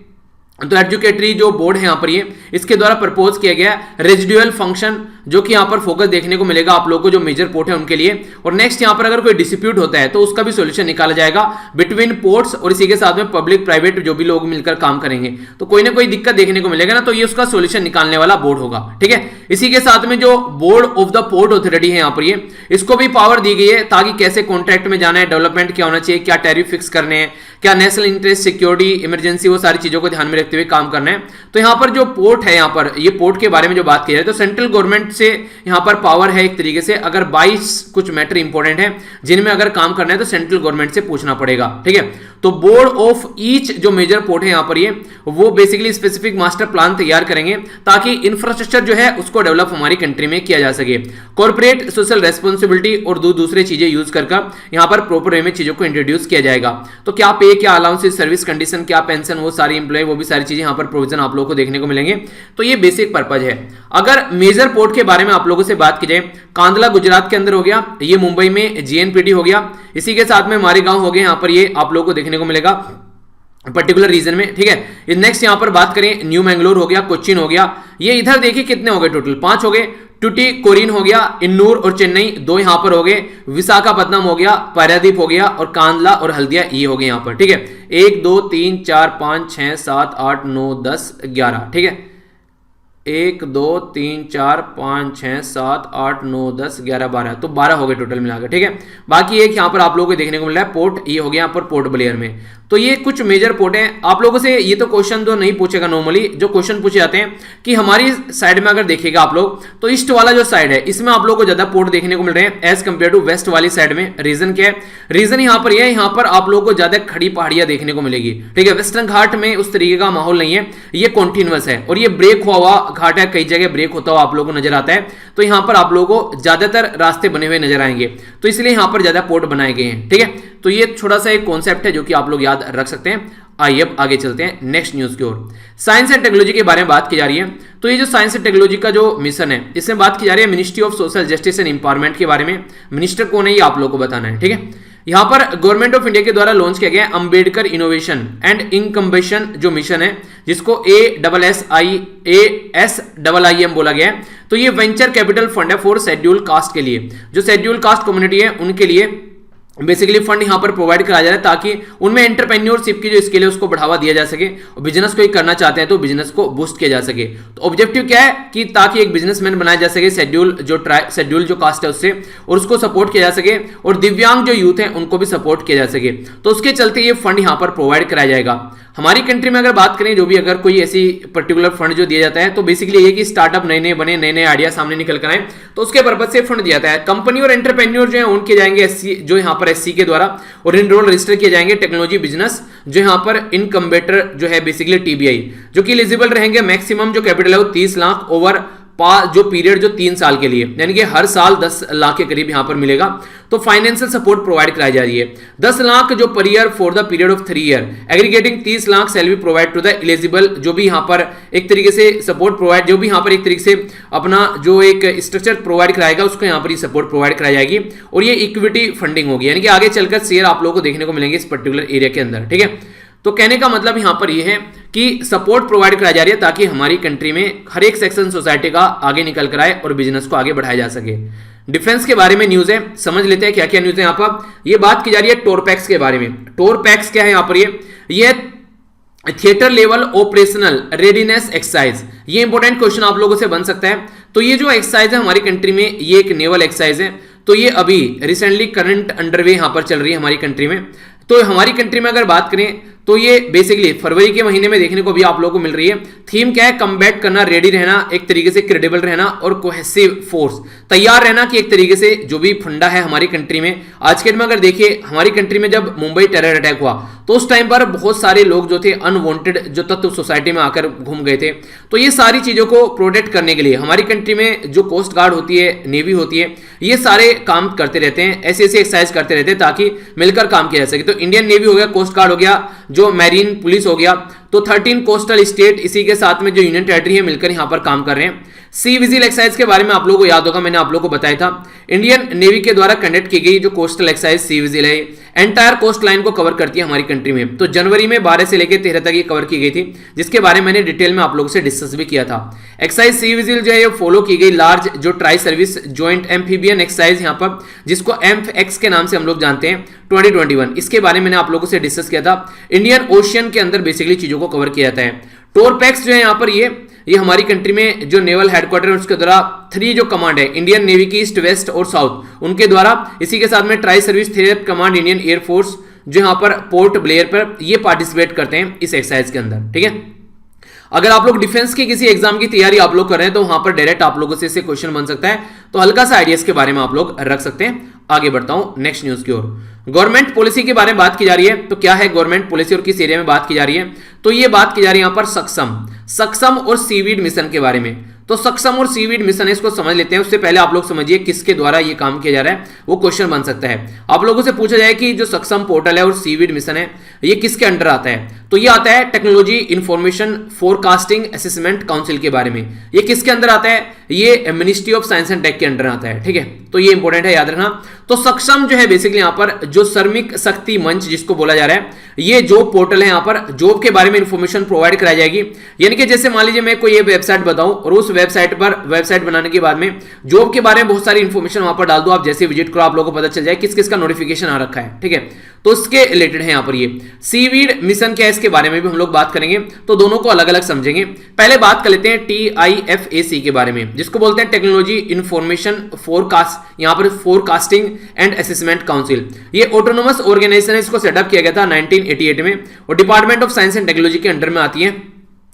तो एजुकेटरी जो बोर्ड है यहाँ पर ये इसके द्वारा प्रपोज किया गया रेजिडुअल फंक्शन, जो कि यहाँ पर फोकस देखने को मिलेगा आप लोगों को जो मेजर पोर्ट है उनके लिए। और नेक्स्ट यहाँ पर अगर कोई डिस्प्यूट होता है तो उसका भी सॉल्यूशन निकाला जाएगा बिटवीन पोर्ट्स, और इसी के साथ में पब्लिक प्राइवेट जो भी लोग मिलकर काम करेंगे, तो कोई ना कोई दिक्कत देखने को मिलेगा ना, तो ये उसका सॉल्यूशन निकालने वाला बोर्ड होगा, ठीक है। इसी के साथ में जो board of the port authority है यहाँ पर ये इसको भी पावर दी गई है, ताकि कैसे कॉन्ट्रैक्ट में जाना है, डेवलपमेंट क्या होना चाहिए, क्या टैरिफ फिक्स करने हैं, क्या नेशनल इंटरेस्ट, सिक्योरिटी, इमरजेंसी, वो सारी चीजों को ध्यान में रखते हुए काम करना है। तो यहाँ पर जो पोर्ट है, यहाँ पर ये पोर्ट के बारे में जो बात की जाए तो सेंट्रल गवर्नमेंट से यहाँ पर पावर है एक तरीके से, अगर 22 कुछ मैटर इंपॉर्टेंट है जिनमें अगर काम करना है तो सेंट्रल गवर्नमेंट से पूछना पड़ेगा, ठीक है। तो बोर्ड ऑफ ईच जो मेजर पोर्ट है यहाँ पर ये वो बेसिकली स्पेसिफिक मास्टर प्लान तैयार करेंगे, ताकि इंफ्रास्ट्रक्चर जो है उसको डेवलप हमारी कंट्री में किया जा सके। कॉर्पोरेट सोशल रेस्पॉन्सिबिलिटी और दूसरे चीजें यूज कर यहाँ पर प्रॉपर वे में चीजों को इंट्रोड्यूस किया जाएगा। तो क्या पे, क्या अलाउंसेस, सर्विस कंडीशन, क्या पेंशन, वो सारी इंप्लॉय, वो भी सारी चीजें यहाँ पर प्रोविजन आप लोगों को देखने को मिलेंगे। तो ये बेसिक पर्पज है। अगर मेजर पोर्ट के बारे में आप लोगों से बात की जाए, कांदला गुजरात के अंदर हो गया, ये मुंबई में जीएनपीटी हो गया, इसी के साथ में मारेगांव हो गया, यहाँ पर ये आप लोगों को देखने को मिलेगा पर्टिकुलर रीजन में, ठीक है। नेक्स्ट यहां पर बात करें, न्यू मैंगलोर हो गया, कोच्चिन हो गया, ये इधर देखिए कितने हो गए, टोटल 5 हो गए। टूटी कोरिन हो गया, इन्नूर और चेन्नई 2 यहां पर हो गए, विशाखापत्तनम हो गया, पारादीप हो गया, और कांदला और हल्दिया ये हो गए यहां पर, ठीक है। 1 2 3 4 5 6 7 8 9 10 11, ठीक है। 1 2 3 4 5 6 7 8 9 10 11 12, तो 12 हो गए टोटल मिलाकर, ठीक है। बाकी एक यहाँ पर आप लोगों को देखने को मिल रहा है पोर्ट, ये हो गया यहाँ पर पोर्ट ब्लेयर में। तो ये कुछ मेजर पोर्ट हैं। आप लोगों से ये तो क्वेश्चन तो नहीं पूछेगा नॉर्मली, जो क्वेश्चन पूछे जाते हैं कि हमारी साइड में अगर देखिएगा आप लोग, तो ईस्ट वाला जो साइड है इसमें आप लोगों को ज्यादा पोर्ट देखने को मिल रहे हैं एज कंपेयर टू वेस्ट वाली साइड में। रीजन क्या है? रीजन यहाँ पर यह है, यहाँ पर आप लोगों को ज्यादा खड़ी पहाड़ियां देखने को मिलेगी, ठीक है। वेस्टर्न घाट में उस तरीके का माहौल नहीं है, ये कॉन्टिन्यूअस है और ये ब्रेक हुआ घाट है, कई जगह ब्रेक होता हुआ आप लोगों को नजर आता है। तो यहाँ पर आप लोगों को ज्यादातर रास्ते बने हुए नजर आएंगे, तो इसलिए यहाँ पर ज्यादा पोर्ट बनाए गए हैं, ठीक है। तो ये छोटा सा एक कॉन्सेप्ट है जो कि आप लोग याद रख सकते हैं। आइए अब आगे चलते हैं नेक्स्ट न्यूज की ओर। साइंस एंड टेक्नोलॉजी के बारे में बात की जा रही है। तो ये जो साइंस एंड टेक्नोलॉजी का जो मिशन है, इसमें बात की जा रही है ministry of social justice and empowerment के बारे में। मिनिस्टर कौन है ये आप लोग को बताना है, ठीक है। यहां पर गवर्नमेंट ऑफ इंडिया के द्वारा लॉन्च किया गया अंबेडकर इनोवेशन एंड इनकम्बेशन जो मिशन है, जिसको ASSIM बोला गया है। तो ये वेंचर कैपिटल फंड है फॉर शेड्यूल कास्ट के लिए, जो शेड्यूल कास्ट कम्युनिटी है उनके लिए बेसिकली फंड यहां पर प्रोवाइड कराया जा रहा है, ताकि उनमें एंटरप्रेन्योरशिप की जो स्किल है उसको बढ़ावा दिया जा सके, और बिजनेस कोई करना चाहते हैं तो बिजनेस को बूस्ट किया जा सके। तो ऑब्जेक्टिव क्या है कि ताकि एक बिजनेसमैन बनाया जा सके शेड्यूल जो कास्ट है उससे, और उसको सपोर्ट किया जा सके, और दिव्यांग जो यूथ है उनको भी सपोर्ट किया जा सके। तो उसके चलते ये फंड यहां पर प्रोवाइड कराया जाएगा। हमारी कंट्री में अगर बात करें, जो भी अगर कोई ऐसी पर्टिकुलर फंड जो दिया जाता है, तो बेसिकली ये कि स्टार्टअप नए नए बने, नए नए आइडिया सामने निकल कर आए, तो उसके पर्पज से फंड दिया जाता है। कंपनी और एंटरप्रेन्योर जो है उनके जाएंगे एससी, जो यहाँ पर एससी के द्वारा, और इनरोल रजिस्टर किए जाएंगे टेक्नोलॉजी बिजनेस, जो यहाँ पर इनकम्बेटर जो है बेसिकली टीबीआई, जो कि एलिजिबल रहेंगे। मैक्सिमम जो कैपिटल है वो 30 लाख ओवर जो पीरियड जो 3 साल के लिए, यानी कि हर साल 10 लाख के करीब यहां पर मिलेगा। तो फाइनेंशियल सपोर्ट प्रोवाइड कराई जा रही है। 10 लाख जो per year for the period of 3 year, aggregating 30 lakh shall be provide to the eligible, जो भी यहां पर एक तरीके से सपोर्ट प्रोवाइड, जो भी यहां पर एक तरीके से अपना जो एक स्ट्रक्चर प्रोवाइड कराएगा उसको यहां पर ही सपोर्ट प्रोवाइड कराई जाएगी। और ये इक्विटी फंडिंग होगी, यानी कि आगे चलकर शेयर आप लोगों को देखने को मिलेंगे इस पर्टिकुलर एरिया के अंदर। ठीक है, तो कहने का मतलब यहां पर यह है कि सपोर्ट प्रोवाइड कराई जा रही है ताकि हमारी कंट्री में हर एक सेक्शन सोसाइटी का आगे निकल कर आए और बिजनेस को आगे बढ़ाया जा सके। डिफेंस के बारे में न्यूज है, समझ लेते हैं क्या क्या न्यूज है। यहां पर ये बात की जा रही है टोरपैक्स के बारे में। टोरपैक्स क्या है यहां पर, ये theatre level operational readiness exercise. ये इंपॉर्टेंट क्वेश्चन आप लोगों से बन सकता है। तो ये जो एक्सरसाइज है हमारी कंट्री में, ये एक नेवल एक्सरसाइज है। तो ये अभी रिसेंटली करंट अंडरवे यहां पर चल रही है हमारी कंट्री में। तो हमारी कंट्री में अगर बात करें तो ये बेसिकली फरवरी के महीने में देखने को भी आप लोगों को मिल रही है। थीम क्या है, कम्बैट करना, रेडी रहना, एक तरीके से क्रेडिबल रहना और कोहेसिव फोर्स, तैयार रहना कि एक तरीके से जो भी फंडा है हमारी कंट्री में। आज के दिन में अगर देखिए हमारी कंट्री में जब मुंबई टेरर अटैक हुआ तो उस टाइम पर बहुत सारे लोग जो थे अनवांटेड जो तत्व सोसाइटी में आकर घूम गए थे। तो ये सारी चीजों को प्रोटेक्ट करने के लिए हमारी कंट्री में जो कोस्ट गार्ड होती है, नेवी होती है, ये सारे काम करते रहते हैं, ऐसे ऐसे एक्सरसाइज करते रहते हैं ताकि मिलकर काम किया जा सके। तो इंडियन नेवी हो गया, कोस्ट गार्ड हो गया, जो मैरीन पुलिस हो गया, तो 13 कोस्टल स्टेट इसी के साथ में जो यूनियन टेरिटरी है मिलकर यहां पर काम कर रहे हैं। सी विजिल एक्सरसाइज के बारे में आप लोगों को याद होगा, मैंने आप लोगों को बताया था। इंडियन नेवी के द्वारा कंडक्ट की गई जो कोस्टल एक्सरसाइज सी विजिल है, एंटायर कोस्ट लाइन को कवर करती है हमारी कंट्री में। तो जनवरी में 12 से लेकर 13 तक ये कवर की गई थी, जिसके बारे में मैंने डिटेल में आप लोगों से डिस्कस भी किया था। एक्सरसाइज सी विजिल जो है ये फॉलो की गई लार्ज जो tri service joint amphibian exercise यहां पर, जिसको एम्फ-एक्स के नाम से हम लोग जानते हैं, 2021। इसके बारे में मैंने आप लोगों से डिस्कस किया था। इंडियन ओशियन के अंदर बेसिकली चीजों को कवर किया जाता है। टोरपैक्स जो है यहाँ पर ये हमारी कंट्री में जो नेवल हेडक्वार्टर है उसके द्वारा 3 जो कमांड है इंडियन नेवी की ईस्ट, वेस्ट और साउथ, उनके द्वारा, इसी के साथ में tri service threat command Indian air force जो यहाँ पर पोर्ट ब्लेयर पर ये पार्टिसिपेट करते हैं इस एक्सरसाइज के अंदर। ठीक है, अगर आप लोग डिफेंस की किसी एग्जाम की तैयारी आप लोग कर रहे हैं तो वहां पर डायरेक्ट आप लोगों से क्वेश्चन बन सकता है। तो हल्का सा आइडियाज के बारे में आप लोग रख सकते हैं। आगे बढ़ता हूं नेक्स्ट न्यूज की ओर। गवर्नमेंट पॉलिसी के बारे में बात की जा रही है। तो क्या है गवर्नमेंट पॉलिसी और किस एरिया में बात की जा रही है? तो ये बात की जा रही है यहां पर सक्षम और सीवीड मिशन के बारे में। तो सक्षम और सीवीड मिशन है, इसको समझ लेते हैं। उससे पहले आप लोग समझिए किसके द्वारा ये काम किया जा रहा है, वो क्वेश्चन बन सकता है। आप लोगों से पूछा जाए कि जो सक्षम पोर्टल है और सीवीड मिशन है ये किसके अंडर आता है? तो ये आता है technology information forecasting assessment council के बारे में। ये किसके अंदर आता है? ये ministry of science and tech के अंडर आता है। ठीक है, तो ये इंपॉर्टेंट है, याद रखना। तो सक्षम जो है बेसिकली यहां पर जो श्रमिक शक्ति मंच जिसको बोला जा रहा है, ये जॉब पोर्टल है। यहां पर जॉब के बारे में इंफॉर्मेशन प्रोवाइड कराई जाएगी। यानी कि जैसे मान लीजिए मैं कोई ये वेबसाइट बताऊं और उस वेबसाइट पर वेबसाइट बनाने के बाद में जॉब के बारे में बहुत सारी इंफॉर्मेशन वहां पर डाल दो, आप जैसे विजिट करो आप लोगों को पता चल जाए किस किस का नोटिफिकेशन आ रखा है। ठीक है, तो इसके रिलेटेड है यहां पर ये सीवीड मिशन क्या है, इसके बारे में भी हम लोग बात करेंगे। तो दोनों को अलग अलग समझेंगे। पहले बात कर लेते हैं TIFAC के बारे में, जिसको बोलते हैं टेक्नोलॉजी इंफॉर्मेशन फोरकास्ट, यहां पर फोरकास्टिंग एंड असेसमेंट काउंसिल। ये ऑटोनोमस ऑर्गेनाइजेशन है, इसको सेटअप किया गया था 1988 में और department of science and technology के अंडर में आती है,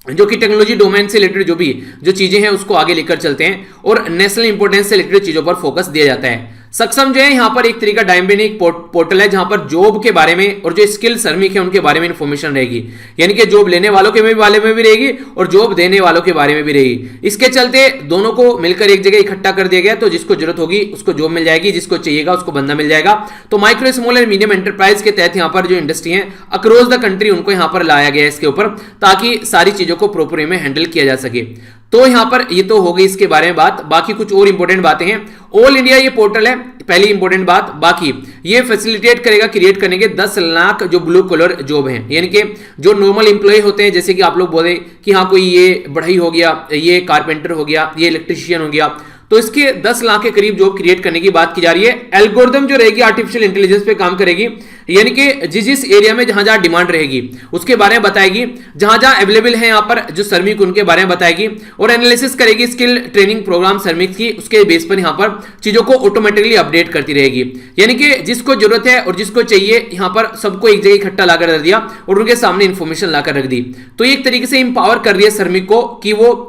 जो कि टेक्नोलॉजी डोमेन से रिलेटेड जो चीजें हैं उसको आगे लेकर चलते हैं और नेशनल इंपोर्टेंस से रिलेटेड चीजों पर फोकस दिया जाता है। सक्षम जो है यहाँ पर एक तरीका डायनामिक पोर्टल है जहां पर जॉब के बारे में और जो स्किल श्रमिक है उनके बारे में इंफॉर्मेशन रहेगी। यानी कि जॉब लेने वालों के बारे में भी रहेगी और जॉब देने वालों के बारे में भी रहेगी। इसके चलते दोनों को मिलकर एक जगह इकट्ठा कर दिया गया, तो जिसको जरूरत होगी उसको जॉब मिल जाएगी, जिसको चाहिएगा उसको बंदा मिल जाएगा। तो micro small and medium enterprise के तहत यहाँ पर जो इंडस्ट्री है अक्रॉस द कंट्री उनको यहाँ पर लाया गया है इसके ऊपर, ताकि सारी चीजों को प्रॉपर वे में हैंडल किया जा सके। तो यहां पर ये तो हो गई इसके बारे में बात। बाकी कुछ और इंपॉर्टेंट बातें हैं। ऑल इंडिया ये पोर्टल है, पहली इंपॉर्टेंट बात। बाकी ये फैसिलिटेट करेगा क्रिएट करने के 10 लाख जो ब्लू कलर जॉब हैं, यानी कि जो नॉर्मल इंप्लॉय होते हैं, जैसे कि आप लोग बोले कि हाँ कोई ये बढ़ई हो गया, ये कारपेंटर हो गया, ये इलेक्ट्रिशियन हो गया, तो इसके 10 लाख के करीब जॉब क्रिएट करने की बात की जा रही है। एल्गोरिथम जो रहेगी आर्टिफिशियल इंटेलिजेंस पे काम करेगी, यानी कि जिस एरिया में जहां जहां डिमांड रहेगी उसके बारे में बताएगी, जहां जहां अवेलेबल है यहाँ पर जो श्रमिक उनके बारे में बताएगी और एनालिसिस करेगी स्किल ट्रेनिंग प्रोग्राम श्रमिक की, उसके बेस पर यहाँ पर चीजों को ऑटोमेटिकली अपडेट करती रहेगी। यानी कि जिसको जरूरत है और जिसको चाहिए यहाँ पर सबको एक जगह इकट्ठा लाकर रख दिया और उनके सामने इंफॉर्मेशन लाकर रख दी। तो एक तरीके से इंपावर कर रही है श्रमिक को कि वो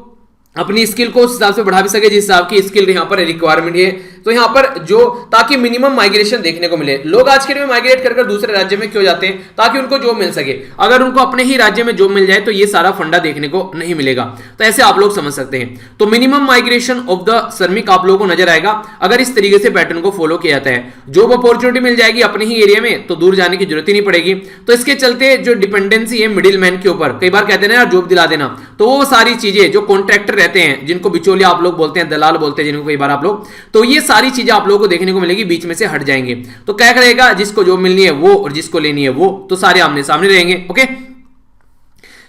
अपनी स्किल को उस हिसाब से बढ़ा भी सके जिस हिसाब की स्किल यहाँ पर रिक्वायरमेंट है तो यहाँ पर जो ताकि मिनिमम माइग्रेशन देखने को मिले। लोग आज के डेट में माइग्रेट कर दूसरे राज्य में क्यों जाते हैं? ताकि उनको जॉब मिल सके। अगर उनको अपने ही राज्य में जॉब मिल जाए तो ये सारा फंडा देखने को नहीं मिलेगा। तो ऐसे आप लोग समझ सकते हैं। तो मिनिमम माइग्रेशन ऑफ द श्रमिक आप लोगों को नजर आएगा अगर इस तरीके से पैटर्न को फॉलो किया जाता है। जॉब अपॉर्चुनिटी मिल जाएगी अपने ही एरिया में, तो दूर जाने की जरूरत ही नहीं पड़ेगी। तो इसके चलते जो डिपेंडेंसी है मिडिल मैन के ऊपर, कई बार कहते हैं ना जॉब दिला देना, तो वो सारी चीजें जो कॉन्ट्रैक्टर रहते हैं, जिनको बिचौलिया आप लोग बोलते हैं, दलाल बोलते हैं जिनको कई बार आप लोग, तो ये सारी चीजें आप लोगों को देखने को मिलेगी, बीच में से हट जाएंगे। तो क्या करेगा, जिसको जॉब मिलनी है वो और जिसको लेनी है वो, तो सारे आमने सामने रहेंगे। ओके,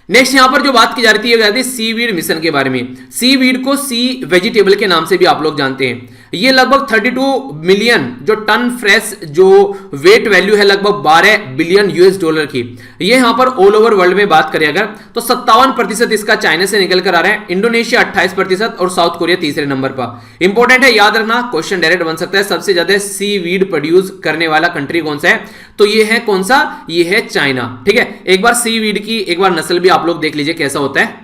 नेक्स्ट यहां पर जो बात की जा रही है सीवीड मिशन के बारे में। सीवीड को सी वेजिटेबल के नाम से भी आप लोग जानते हैं। ये लगभग 32 मिलियन जो टन फ्रेश जो वेट वैल्यू है लगभग 12 बिलियन यूएस डॉलर की। ये यहां पर ऑल ओवर वर्ल्ड में बात करें अगर तो 57% इसका चाइना से निकल कर आ रहा है, इंडोनेशिया 28% और साउथ कोरिया तीसरे नंबर पर। इंपॉर्टेंट है, याद रखना, क्वेश्चन डायरेक्ट बन सकता है। सबसे ज्यादा सीवीड प्रोड्यूस करने वाला कंट्री कौन सा है? तो ये है कौन सा? ये है चाइना। ठीक है, एक बार सीवीड की एक बार नस्ल भी आप लोग देख लीजिए कैसा होता है।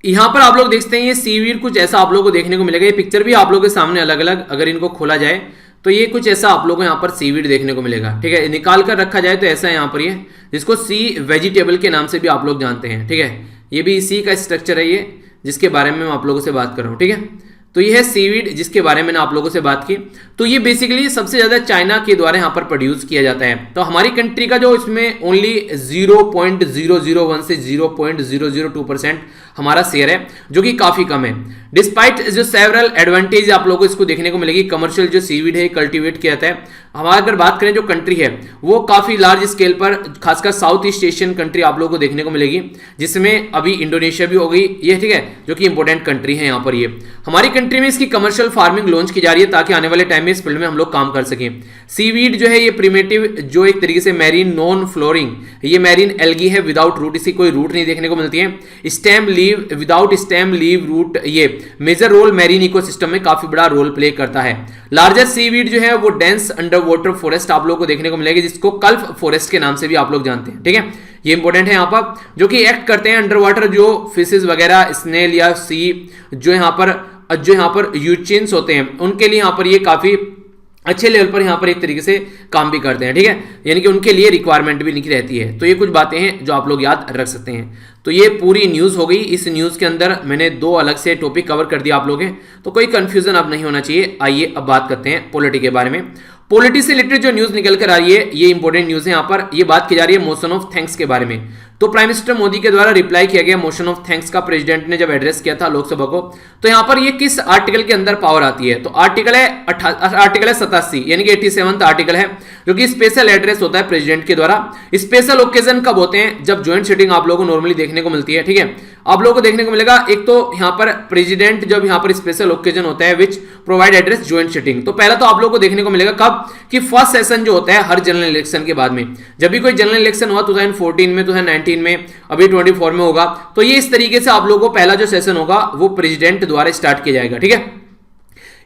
यहां पर आप लोग देखते हैं ये सीवीड कुछ ऐसा आप लोगों को देखने को मिलेगा। ये पिक्चर भी आप लोगों के सामने अलग अलग अगर इनको खोला जाए तो ये कुछ ऐसा आप लोगों को यहाँ पर सीवीड देखने को मिलेगा। ठीक है, निकाल कर रखा जाए तो ऐसा है यहाँ पर ये, जिसको सी वेजिटेबल के नाम से भी आप लोग जानते हैं। ठीक है, ये भी इसी का स्ट्रक्चर है ये, जिसके बारे में मैं आप लोगों से बात कर रहा हूँ। ठीक है, तो ये है सीवीड जिसके बारे में मैंने आप लोगों से बात की। तो ये बेसिकली सबसे ज्यादा चाइना के द्वारा यहाँ पर प्रोड्यूस किया जाता है। तो हमारी कंट्री का जो इसमें ओनली 0.001 से 0.002% हमारा शेयर है, जो कि काफी कम है। डिस्पाइट जो सेवरल एडवांटेज आप लोगों को इसको देखने को मिलेगी। कमर्शियल जो सीवीड है कल्टीवेट किया जाता है। हमारा अगर बात करें जो कंट्री है वो काफी लार्ज स्केल पर, खासकर साउथ ईस्ट एशियन कंट्री आप लोगों को देखने को मिलेगी, जिसमें अभी इंडोनेशिया भी हो गई ये। ठीक है, जो कि इंपॉर्टेंट कंट्री है यहाँ पर ये। हमारी कंट्री में इसकी कमर्शियल फार्मिंग लॉन्च की जा रही है ताकि आने वाले टाइम में इस फील्ड में हम लोग काम कर सकें। सीवीड जो है ये प्रिमेटिव जो एक तरीके से मैरीन नॉन फ्लोरिंग, ये मैरीन एल्गी है विदाउट रूट, इसी कोई रूट नहीं देखने को मिलती है। Stem leave, without stem leave root, ये मेजर रोल मैरीन इकोसिस्टम में काफी बड़ा रोल प्ले करता है। लार्जर सीवीड जो है वो डेंस अंडर वाटर फॉरेस्ट आप लोगों को देखने को मिलेगी, जिसको कल्फ फॉरेस्ट के नाम से भी आप लोग जानते हैं। ठीक है, ये इंपॉर्टेंट है यहाँ पर, जो कि एक्ट करते हैं अंडर वाटर जो फिशेज वगैरह, स्नेल या सी जो यहाँ पर यूचिन्स होते हैं, उनके लिए यहाँ पर ये काफी अच्छे लेवल पर यहाँ पर एक तरीके से काम भी करते हैं। ठीक है, यानी कि उनके लिए रिक्वायरमेंट भी निकली रहती है। तो ये कुछ बातें हैं जो आप लोग याद रख सकते हैं। तो ये पूरी न्यूज़ हो गई। इस न्यूज़ के अंदर मैंने 2 अलग से टॉपिक कवर कर दिया आप लोगों के, तो कोई कंफ्यूजन अब नहीं होना चाहिए। आइए अब बात करते हैं पॉलिटी के बारे में। पॉलिटी से रिलेटेड जो न्यूज़ निकल कर आ रही है, ये इंपॉर्टेंट न्यूज़ है। यहाँ पर ये बात की जा रही है मोशन ऑफ थैंक्स के बारे में। तो प्राइम मिनिस्टर मोदी के द्वारा रिप्लाई किया गया मोशन ऑफ थैंक्स का, प्रेसिडेंट ने जब एड्रेस किया था लोकसभा को। तो यहाँ पर ये किस आर्टिकल के अंदर पावर आती है? तो आर्टिकल है 87 यानी कि 87वां आर्टिकल है, जो कि स्पेशल एड्रेस होता है प्रेसिडेंट के द्वारा। स्पेशल ओकेजन कब होते हैं? जब ज्वाइंट सिटिंग आप लोगों को नॉर्मली देखने को मिलती है। ठीक है, आप लोगों को देखने को मिलेगा एक तो यहाँ पर प्रेसिडेंट जब यहाँ पर स्पेशल ओकेजन होता है which provide address joint sitting. तो पहला तो आप लोगों को देखने को मिलेगा कब कि फर्स्ट सेशन जो होता है हर जनरल इलेक्शन के बाद में। जब भी कोई जनरल इलेक्शन हुआ 2014 में, 2019 में, अभी 24 में होगा, तो ये इस तरीके से आप लोगों को पहला जो सेशन होगा वो प्रेसिडेंट द्वारा स्टार्ट किया जाएगा। ठीक है,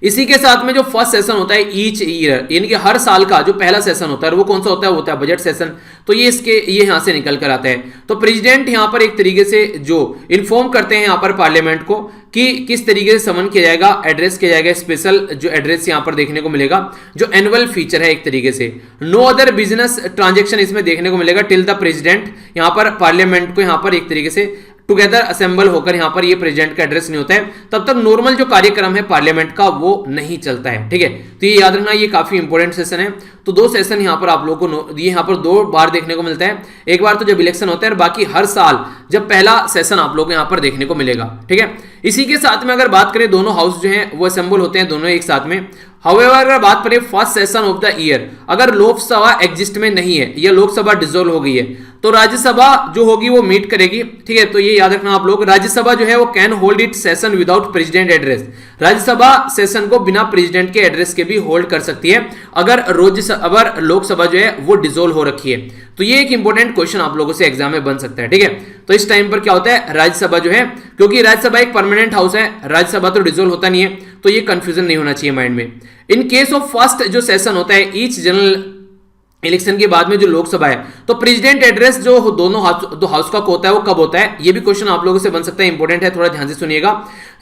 इसी के साथ में जो फर्स्ट सेशन होता है ईच ईयर, यानी कि हर साल का जो पहला सेशन होता है वो कौन सा होता है? वो होता है बजट सेशन। तो ये यहां से निकल कर आता है। तो प्रेसिडेंट यहां पर एक तरीके से जो इन्फॉर्म करते हैं यहां पर पार्लियामेंट को कि किस तरीके से समन किया जाएगा, एड्रेस किया जाएगा। स्पेशल जो एड्रेस यहां पर देखने को मिलेगा, जो एनुअल फीचर है एक तरीके से। नो अदर बिजनेस ट्रांजेक्शन इसमें देखने को मिलेगा टिल द प्रेसिडेंट, यहां पर पार्लियामेंट को यहां पर एक तरीके से टुगेदर असेंबल होकर यहां पर ये प्रेसिडेंट का एड्रेस नहीं होता है, तब तक नॉर्मल जो कार्यक्रम है पार्लियामेंट का वो नहीं चलता है। ठीक है, तो ये याद रखना, ये काफी इंपॉर्टेंट सेशन है। तो 2 सेशन यहां पर आप लोगों को ये यहां पर 2 बार देखने को मिलता है। एक बार तो जब इलेक्शन होता है और बाकी हर साल जब पहला सेशन आप लोगों को यहां पर देखने को मिलेगा। ठीक है, इसी के साथ में अगर बात करें दोनों हाउस जो है वो असेंबल होते हैं दोनों एक साथ में। However, अगर बात करें first session of the year, अगर लोकसभा एग्जिस्ट में नहीं है या लोकसभा डिसॉल्व हो गई है तो राज्यसभा जो होगी वो मीट करेगी। ठीक है, तो ये याद रखना आप लोग, राज्यसभा जो है वो can hold it session without president address. Rajya Sabha session को बिना प्रेसिडेंट के एड्रेस के भी होल्ड कर सकती है अगर लोकसभा जो है वो डिसॉल्व हो रखी है। तो ये एक इंपॉर्टेंट क्वेश्चन आप लोगों से एग्जाम में बन सकता है। ठीक है, तो इस टाइम पर क्या होता है, राज्यसभा जो है, क्योंकि राज्यसभा एक परमानेंट हाउस है, राज्यसभा तो डिसॉल्व होता नहीं है, तो ये कंफ्यूजन नहीं होना चाहिए माइंड में। इन केस ऑफ फर्स्ट जो सेशन होता है ईच जनरल इलेक्शन के बाद में जो लोकसभा है, तो प्रेसिडेंट एड्रेस जो दोनों हाउस का होता है वो कब होता है, ये भी क्वेश्चन आप लोगों से बन सकता है, इंपॉर्टेंट है, थोड़ा ध्यान से सुनिएगा।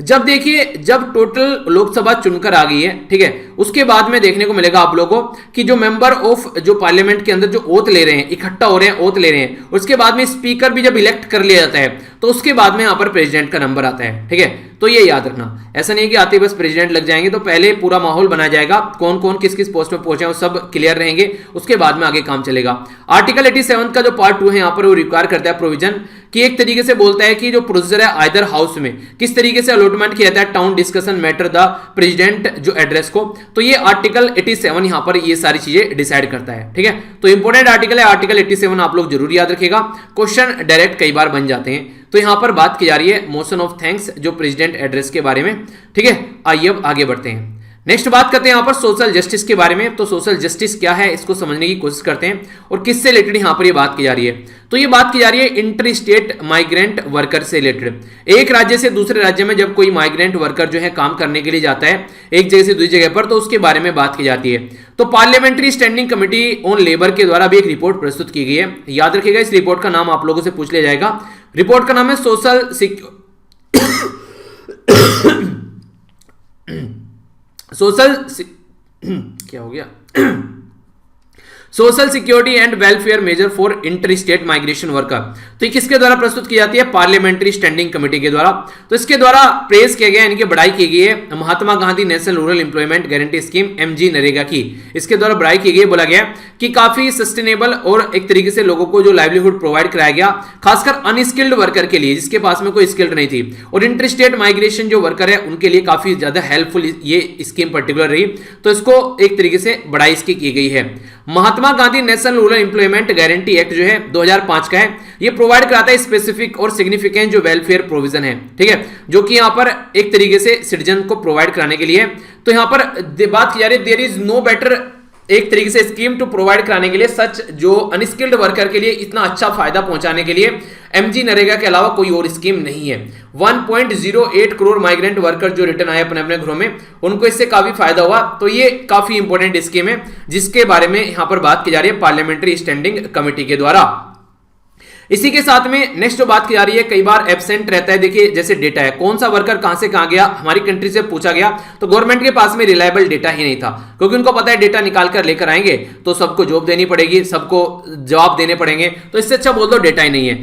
जब देखिए जब टोटल लोकसभा चुनकर आ गई है, ठीक है, उसके बाद में देखने को मिलेगा आप लोगों को कि जो मेंबर ऑफ जो पार्लियामेंट के अंदर जो ओथ ले रहे हैं, इकट्ठा हो रहे हैं, ओथ ले रहे हैं, उसके बाद में स्पीकर भी जब इलेक्ट कर लिया जाता है तो उसके बाद में यहां पर प्रेसिडेंट का नंबर आता है, ठीक है। तो ये याद रखना, ऐसा नहीं है कि आते ही बस प्रेसिडेंट लग जाएंगे, तो पहले पूरा माहौल बनाया जाएगा, कौन कौन किस किस पोस्ट में पहुंचे वो सब क्लियर रहेंगे, उसके बाद में आगे काम चलेगा। आर्टिकल 87 का जो पार्ट 2 है यहां पर वो रिक्वायर करता है प्रोविजन कि एक तरीके से बोलता है कि जो प्रोसीजर है आइदर हाउस में किस तरीके से अलॉटमेंट किया जाता है town discussion matter the president जो एड्रेस को, तो ये आर्टिकल 87 यहां पर ये सारी चीजें डिसाइड करता है, ठीक है। तो इंपॉर्टेंट आर्टिकल है आर्टिकल 87, आप लोग जरूर याद रखिएगा, क्वेश्चन डायरेक्ट कई बार बन जाते हैं। तो यहां पर बात की जा रही है मोशन ऑफ थैंक्स जो प्रेसिडेंट एड्रेस के बारे में, ठीक है। आइए अब आगे बढ़ते हैं, नेक्स्ट बात करते हैं यहां पर सोशल जस्टिस के बारे में। तो सोशल जस्टिस क्या है इसको समझने की कोशिश करते हैं और किससे रिलेटेड यहां पर ये बात की जा रही है। तो ये बात की जा रही है इंटर स्टेट माइग्रेंट वर्कर से रिलेटेड। एक राज्य से दूसरे राज्य में जब कोई माइग्रेंट वर्कर जो है काम करने के लिए जाता है एक जगह से दूसरी जगह पर, तो उसके बारे में बात की जाती है। तो parliamentary standing committee on labour के द्वारा भी एक रिपोर्ट प्रस्तुत की गई है, याद रखिएगा इस रिपोर्ट का नाम आप लोगों से पूछ लिया जाएगा। रिपोर्ट का नाम है सोशल क्या हो गया social security and welfare measure for inter state migration worker. तो ये किसके द्वारा प्रस्तुत की जाती है, पार्लियामेंट्री स्टैंडिंग कमेटी के द्वारा। तो इसके द्वारा प्रेस किया गया, इनकी बड़ाई की गई है Mahatma Gandhi national rural employment guarantee scheme MG NREGA की, इसके द्वारा बड़ाई की गई। बोला गया कि काफी सस्टेनेबल और एक तरीके से लोगों को जो लाइवलीहुड प्रोवाइड कराया गया, खासकर अनस्किल्ड वर्कर के लिए जिसके पास में कोई स्किल्ड नहीं थी, और इंटर स्टेट माइग्रेशन जो वर्कर है उनके लिए काफी ज्यादा हेल्पफुल ये स्कीम पर्टिकुलर रही। तो इसको एक तरीके से बड़ाई इसकी की गई है। Mahatma Gandhi national rural employment guarantee act जो है 2005 का है, ये प्रोवाइड कराता है स्पेसिफिक और सिग्निफिकेंट जो वेलफेयर प्रोविजन है, ठीक है, जो कि यहां पर एक तरीके से सिटीजन को प्रोवाइड कराने के लिए। तो यहां पर बात की जा रही है देयर इज नो बेटर एक तरीके से स्कीम टू प्रोवाइड कराने के लिए सच जो अनस्किल्ड वर्कर के लिए इतना अच्छा फायदा पहुंचाने के लिए एमजी नरेगा के अलावा कोई और स्कीम नहीं है। 1.08 करोड़ माइग्रेंट वर्कर जो रिटर्न आए अपने अपने घरों में, उनको इससे काफी फायदा हुआ। तो ये काफी इंपॉर्टेंट स्कीम है जिसके बारे में यहां पर बात की जा रही है पार्लियामेंट्री स्टैंडिंग कमेटी के द्वारा। इसी के साथ में नेक्स्ट जो बात की जा रही है, कई बार एब्सेंट रहता है, देखिए जैसे डेटा है, कौन सा वर्कर कहां से कहां गया, हमारी कंट्री से पूछा गया, तो गवर्नमेंट के पास में रिलायबल डेटा ही नहीं था, क्योंकि उनको पता है डेटा निकाल कर लेकर आएंगे तो सबको जॉब देनी पड़ेगी, सबको जवाब देने पड़ेंगे, तो इससे अच्छा बोल दो डेटा ही नहीं है।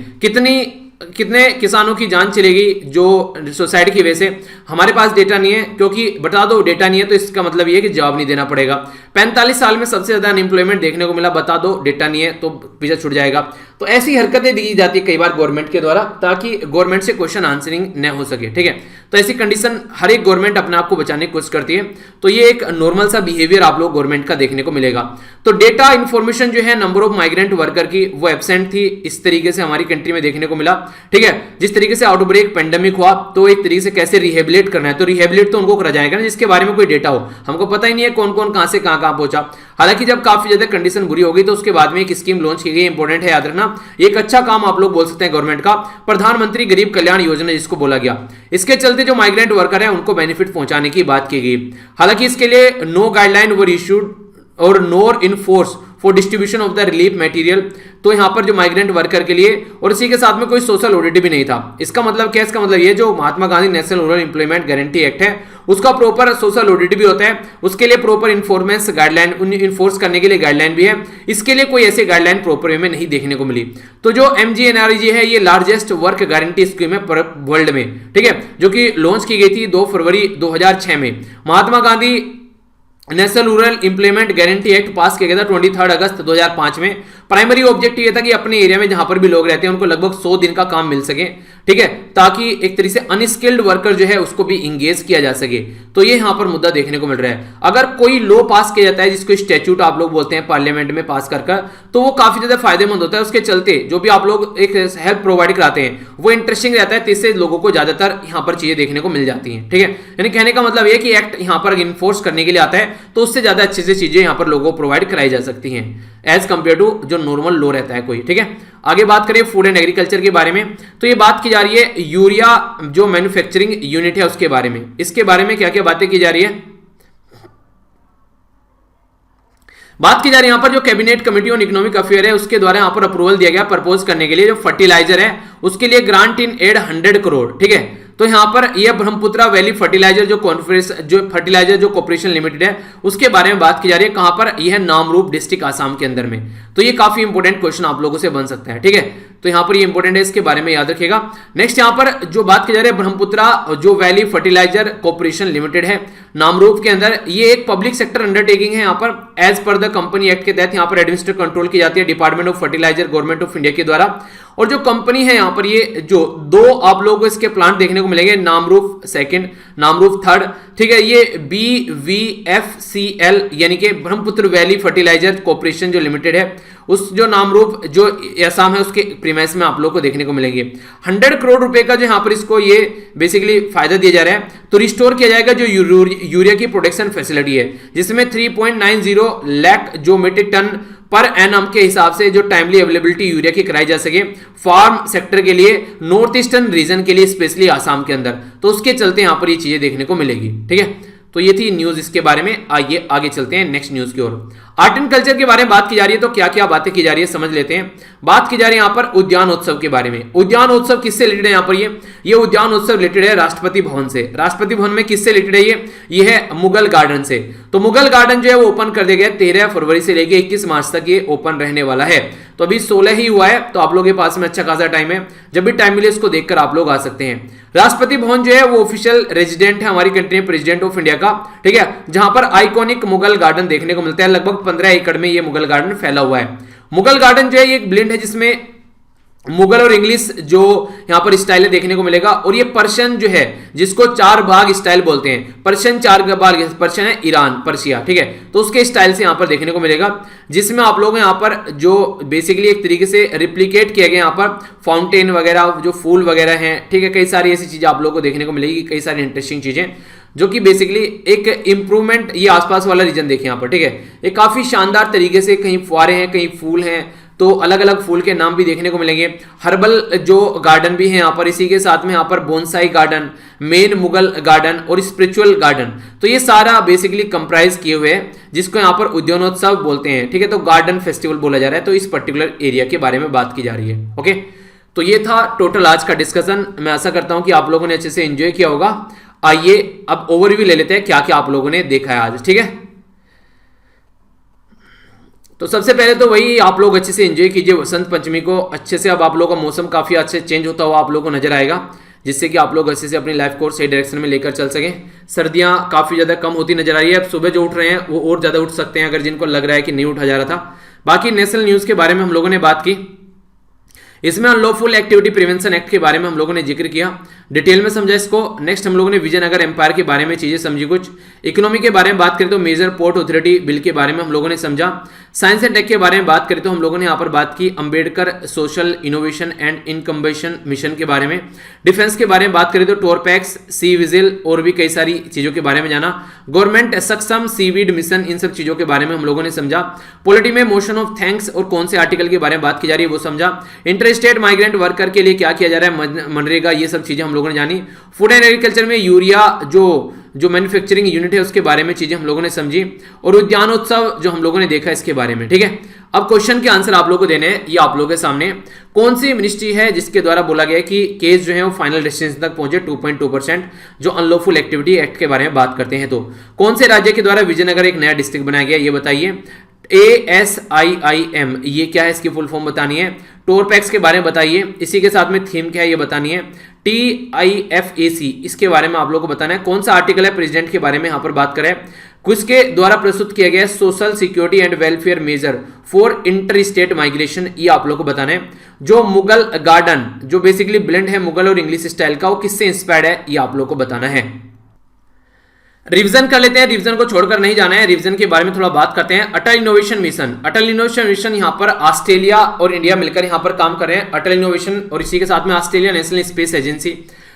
कितने किसानों की जान चलेगी जो सुसाइड की वजह से, हमारे पास डेटा नहीं है, क्योंकि बता दो डेटा नहीं है तो इसका मतलब ये है कि जवाब नहीं देना पड़ेगा। 45 साल में सबसे ज्यादा अनएम्प्लॉयमेंट देखने को मिला, बता दो डेटा नहीं है तो पीछे छूट जाएगा। तो ऐसी हरकतें दी जाती है कई बार गवर्नमेंट के द्वारा ताकि गवर्नमेंट से क्वेश्चन आंसरिंग न हो सके, ठीक है। तो ऐसी कंडीशन हर एक गवर्नमेंट अपने आप को बचाने की कोशिश करती है, तो ये एक नॉर्मल सा बिहेवियर आप लोग गवर्नमेंट का देखने को मिलेगा। तो डेटा इंफॉर्मेशन जो है नंबर ऑफ माइग्रेंट वर्कर की वो एब्सेंट थी, इस तरीके से हमारी कंट्री में देखने को मिला, ठीक है। जिस तरीके से आउटब्रेक पेंडेमिक हुआ तो एक तरीके से कैसे रिहेबिलिट करना है, तो रिहेबिलिट तो उनको करा जाएगा ना जिसके बारे में कोई डेटा हो, हमको पता ही नहीं है कौन कौन कहां से कहां पहुंचा। हालांकि जब काफी ज्यादा कंडीशन बुरी हो गई तो उसके बाद में एक स्कीम लॉन्च की गई, इंपॉर्टेंट है याद रखना, एक अच्छा काम आप लोग बोल सकते हैं गवर्नमेंट का, प्रधानमंत्री गरीब कल्याण योजना जिसको बोला गया। इसके चलते जो माइग्रेंट वर्कर है उनको बेनिफिट पहुंचाने की बात की गई। हालांकि इसके लिए नो गाइडलाइन वर इश्यूड और nor in force for distribution of the relief material. तो यहां पर जो माइग्रेंट वर्कर के लिए और इसी के साथ में कोई सोशल ऑडिट भी नहीं था। इसका मतलब क्या है, इसका मतलब ये जो Mahatma Gandhi national rural employment guarantee act है उसका प्रॉपर सोशल ऑडिट भी होता है, उसके लिए प्रॉपर इन्फॉर्मेंस गाइडलाइन इन्फोर्स करने के लिए गाइडलाइन भी है। इसके लिए कोई ऐसी गाइडलाइन प्रॉपर वे में नहीं देखने को मिली। तो जो MGNREG है ये लार्जेस्ट वर्क गारंटी स्कीम है वर्ल्ड में, ठीक है, जो कि लॉन्च की गई थी 2 फरवरी 2006 में। Mahatma Gandhi national rural employment guarantee act pass किया गया था 23 अगस्त 2005 में। प्राइमरी ऑब्जेक्टिव ये था कि अपने एरिया में जहां पर भी लोग रहते हैं उनको लगभग 100 दिन का काम मिल सके, ठीक है, ताकि एक तरीके से अनस्किल्ड वर्कर जो है उसको भी इंगेज किया जा सके। तो ये यहां पर मुद्दा देखने को मिल रहा है। अगर कोई लॉ पास किया जाता है जिसको स्टैट्यूट आप लोग बोलते हैं पार्लियामेंट में पास कर तो वो काफी ज्यादा फायदेमंद होता है। उसके चलते जो भी आप लोग एक हेल्प प्रोवाइड कराते हैं वो इंटरेस्टिंग रहता है, इससे लोगों को ज्यादातर यहां पर चीजें देखने को मिल जाती हैं, ठीक है। यानी कहने का मतलब ये कि एक्ट यहां पर इन्फोर्स करने के लिए आता है तो उससे ज्यादा अच्छे से चीजें यहां पर लोगों को प्रोवाइड कराई जा सकती हैं एज कंपेयर टू जो नॉर्मल लॉ रहता है कोई, ठीक है। आगे बात करें फूड एंड एग्रीकल्चर के बारे में, तो ये बात की जा रही है यूरिया जो मैन्युफैक्चरिंग यूनिट है उसके बारे में। इसके बारे में क्या क्या बातें की जा रही है, बात की जा रही है यहाँ पर जो cabinet committee on economic affair है उसके द्वारा यहाँ पर अप्रूवल दिया गया प्रपोज करने के लिए जो फर्टिलाइजर है उसके लिए ग्रांट इन एड 100 करोड़, ठीक है। तो यहाँ पर यह ब्रह्मपुत्रा वैली फर्टिलाइजर जो फर्टिलाइजर जो कॉर्पोरेशन लिमिटेड है उसके बारे में बात की जा रही है। कहां पर? यह नामरूप डिस्ट्रिक्ट आसाम के अंदर में। तो ये काफी इंपोर्टेंट क्वेश्चन आप लोगों से बन सकता है, ठीक है। तो यहाँ पर ये इंपोर्टेंट है, इसके बारे में याद रखिएगा। नेक्स्ट यहाँ पर जो बात की जा रही है ब्रह्मपुत्रा जो वैली फर्टिलाइजर कॉर्पोरेशन लिमिटेड है नामरूप के अंदर, ये एक पब्लिक सेक्टर अंडरटेकिंग है। यहाँ पर as per the company act के तहत यहाँ पर एडमिनिस्टर कंट्रोल की जाती है department of fertiliser government of India के द्वारा। और जो कंपनी है यहाँ पर ये जो दो आप लोगों को इसके प्लांट देखने को मिलेंगे, नामरूप सेकंड, नामरूप थर्ड, ठीक है। ये BVFCL यानी कि ब्रह्मपुत्र वैली फर्टिलाइजर कॉर्पोरेशन जो लिमिटेड है उस जो नामरूप जो असम है उसके प्रीमाइस में आप लोग को देखने को मिलेंगे। 100 करोड़ रुपए का जो यहाँ पर इसको ये बेसिकली फायदा दिया जा रहा है। तो रिस्टोर किया जाएगा जो यूरिया की प्रोडक्शन फैसिलिटी है जिसमें 3.90 लाख जो मीट्रिक टन पर एनम के हिसाब से जो टाइमली अवेलेबिलिटी यूरिया की कराई जा सके फार्म सेक्टर के लिए, नॉर्थ ईस्टर्न रीजन के लिए, स्पेशली आसाम के अंदर। तो उसके चलते यहां पर ये चीजें देखने को मिलेगी, ठीक है। तो ये थी न्यूज इसके बारे में। आइए आगे चलते हैं नेक्स्ट न्यूज की ओर। आर्ट एंड कल्चर के बारे में बात की जा रही है, तो क्या क्या बातें की जा रही है समझ लेते हैं। बात की जा रही है यहाँ पर उद्यान उत्सव के बारे में। उद्यान उत्सव किससे रिलेटेड है? यहाँ पर ये उद्यान उत्सव रिलेटेड है राष्ट्रपति भवन से। राष्ट्रपति भवन में किससे रिलेटेड है? ये है मुगल गार्डन से। तो मुगल गार्डन जो है वो ओपन कर दिया गया 13 फरवरी से लेकर 21 मार्च तक ये ओपन रहने वाला है। तो अभी 16 ही हुआ है, तो आप लोगों के पास में अच्छा खासा टाइम है। जब भी टाइम मिले इसको देखकर आप लोग आ सकते हैं। राष्ट्रपति भवन जो है वो ऑफिशियल रेजिडेंट है हमारी कंट्री में प्रेसिडेंट ऑफ इंडिया का, ठीक है, जहां पर आइकॉनिक मुगल गार्डन देखने को मिलता है। लगभग 15 एकड़ में ये मुगल गार्डन फैला हुआ है। मुगल गार्डन जो है ये एक ब्लेंड है जिसमें मुगल और इंग्लिश जो यहां पर स्टाइल है देखने को मिलेगा। और ये पर्शियन जो है जिसको 4 भाग स्टाइल बोलते हैं, पर्शियन 4 भाग, पर्शियन है ईरान, पर्शिया, ठीक है। तो उसके स्टाइल से यहां पर देखने को मिलेगा जिसमें आप लोग यहां पर जो बेसिकली एक तरीके से रिप्लिकेट किया गया यहां पर फाउंटेन वगैरह जो फूल वगैरह हैं, ठीक है। कई सारी ऐसी चीजें आप लोग को देखने को मिलेगी, कई सारी इंटरेस्टिंग चीजें जो कि बेसिकली एक इंप्रूवमेंट। ये आसपास वाला रीजन देखिए यहां पर, ठीक है। ये काफी शानदार तरीके से कहीं फुआरे हैं, कहीं फूल हैं, तो अलग अलग फूल के नाम भी देखने को मिलेंगे। हर्बल जो गार्डन भी है यहाँ पर, इसी के साथ में यहाँ पर bonsai garden, main Mughal garden और स्पिरिचुअल गार्डन। तो ये सारा बेसिकली कंप्राइज किए हुए हैं जिसको यहाँ पर उद्यानोत्सव बोलते हैं, ठीक है। तो गार्डन फेस्टिवल बोला जा रहा है। तो इस पर्टिकुलर एरिया के बारे में बात की जा रही है, ओके। तो ये था टोटल आज का डिस्कशन। मैं आशा करता हूं कि आप लोगों ने अच्छे से एंजॉय किया होगा। आइए अब ओवरव्यू ले लेते हैं क्या क्या आप लोगों ने देखा है आज, ठीक है। तो सबसे पहले तो वही आप लोग अच्छे से एंजॉय कीजिए वसंत पंचमी को अच्छे से। अब आप लोगों का मौसम काफी अच्छे चेंज होता हुआ आप लोगों को नजर आएगा, जिससे कि आप लोग अच्छे से अपनी लाइफ को सही डायरेक्शन में लेकर चल सकें। सर्दियां काफी ज्यादा कम होती नजर आ रही है। अब सुबह जो उठ रहे हैं वो और ज्यादा उठ सकते हैं अगर जिनको लग रहा है कि नहीं उठा जा रहा था। बाकी नेशनल न्यूज के बारे में हम लोगों ने बात की, इसमें अनलॉफुल एक्टिविटी प्रिवेंशन एक्ट के बारे में हम लोगों ने जिक्र किया, डिटेल में समझा इसको। नेक्स्ट हम लोगों ने विजयनगर एम्पायर के बारे में चीजें समझी कुछ। इकोनॉमी के बारे में बात करें तो मेजर पोर्ट अथॉरिटी बिल के बारे में हम लोगों ने समझा। साइंस एंड टेक के बारे में बात करें तो हम लोगों ने यहाँ पर बात की Ambedkar social innovation and incubation mission के बारे में। डिफेंस के बारे में बात करें तो टोरपैक्स, सी विजिल और भी कई सारी चीजों के बारे में जाना। गवर्नमेंट सक्षम सीवीड मिशन, इन सब चीजों के बारे में हम लोगों ने समझा। पॉलिटी में मोशन ऑफ थैंक्स और कौन से आर्टिकल के बारे में बात की जा रही है वो समझा। इंटर स्टेट माइग्रेंट वर्कर के लिए क्या किया जा रहा है, मनरेगा, ये सब चीजें हम लोगों ने जानी। फूड एंड एग्रीकल्चर में यूरिया जो मैन्युफैक्चरिंग यूनिट है उसके बारे में चीजें हम लोगों ने समझी। और उद्यानोत्सव जो हम लोगों ने देखा इसके बारे में, ठीक है। अब क्वेश्चन के आंसर आप लोगों को देने हैं, ये आप लोगों के सामने। कौन सी मिनिस्ट्री है जिसके द्वारा बोला गया कि केस जो है वो फाइनल डेस्टिनेशन तक पहुंचे 2.2% जो अनलॉफुल एक्टिविटी एक्ट के बारे में बात करते हैं। तो कौन से राज्य के द्वारा विजयनगर एक नया डिस्ट्रिक्ट बनाया गया ये बताइए। ASIIM ये क्या है, इसकी फुल फॉर्म बतानी है। टोरपैक्स के बारे में बताइए, इसी के साथ में थीम क्या है ये बतानी है। TIFAC इसके बारे में आप लोगों को बताना है। कौन सा आर्टिकल है प्रेसिडेंट के बारे में यहाँ पर बात करें। किसके द्वारा प्रस्तुत किया गया social security and welfare measure for inter state migration, ये आप लोगों को बताना है। जो मुगल गार्डन जो बेसिकली ब्लेंड है मुगल और इंग्लिश स्टाइल का, वो किससे इंस्पायर्ड है ये आप लोगों को बताना है। रिवीजन कर लेते हैं, रिवीजन को छोड़कर नहीं जाना है। रिवीजन के बारे में थोड़ा बात करते हैं। अटल इनोवेशन मिशन, अटल इनोवेशन मिशन यहाँ पर ऑस्ट्रेलिया और इंडिया मिलकर यहाँ पर काम कर रहे हैं। अटल इनोवेशन और इसी के साथ में ऑस्ट्रेलिया नेशनल स्पेस एजेंसी,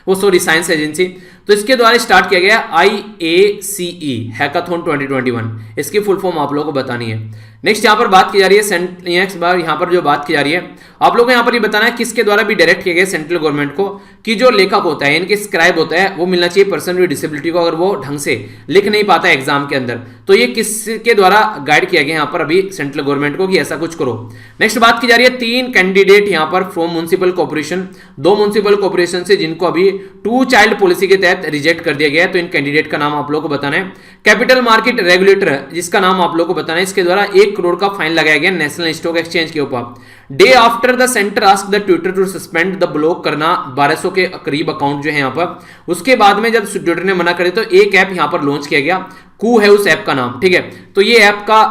वो सॉरी साइंस एजेंसी, तो इसके द्वारा स्टार्ट किया गया IACE हैकाथॉन 2021। इसकी फुल फॉर्म आप लोगों को बतानी है। नेक्स्ट यहाँ पर बात की जा रही है नेक्स्ट बार यहाँ पर जो बात की जा रही है, आप लोगों को यहाँ पर ये बताना है किसके द्वारा भी डायरेक्ट किया गया सेंट्रल गवर्नमेंट को कि जो लेखक होता है इनके स्क्राइब होता है वो मिलना चाहिए पर्सन विद डिसेबिलिटी को, अगर वो ढंग से लिख नहीं पाता है एग्जाम के अंदर, तो ये किसके द्वारा गाइड किया गया यहाँ पर अभी सेंट्रल गवर्नमेंट को कि ऐसा कुछ करो। नेक्स्ट बात की जा रही है 3 कैंडिडेट यहाँ पर from municipal corporation, 2 municipal corporation से जिनको अभी 2 चाइल्ड पॉलिसी के तहत रिजेक्ट कर दिया गया है, तो इन कैंडिडेट का नाम आप लोगों को बताना है। कैपिटल मार्केट रेगुलेटर जिसका नाम आप लोगों को बताना है, इसके द्वारा 1 करोड़ का फाइन लगाया गया नेशनल स्टॉक एक्सचेंज के ऊपर। Day after the centre ask the Twitter to suspend the block करना 1200 के करीब अकाउंट जो है यहाँ पर, उसके बाद में जब ट्विटर ने मना करे तो एक ऐप यहाँ पर लॉन्च किया गया, कू है उस ऐप का नाम, ठीक है। तो ये ऐप का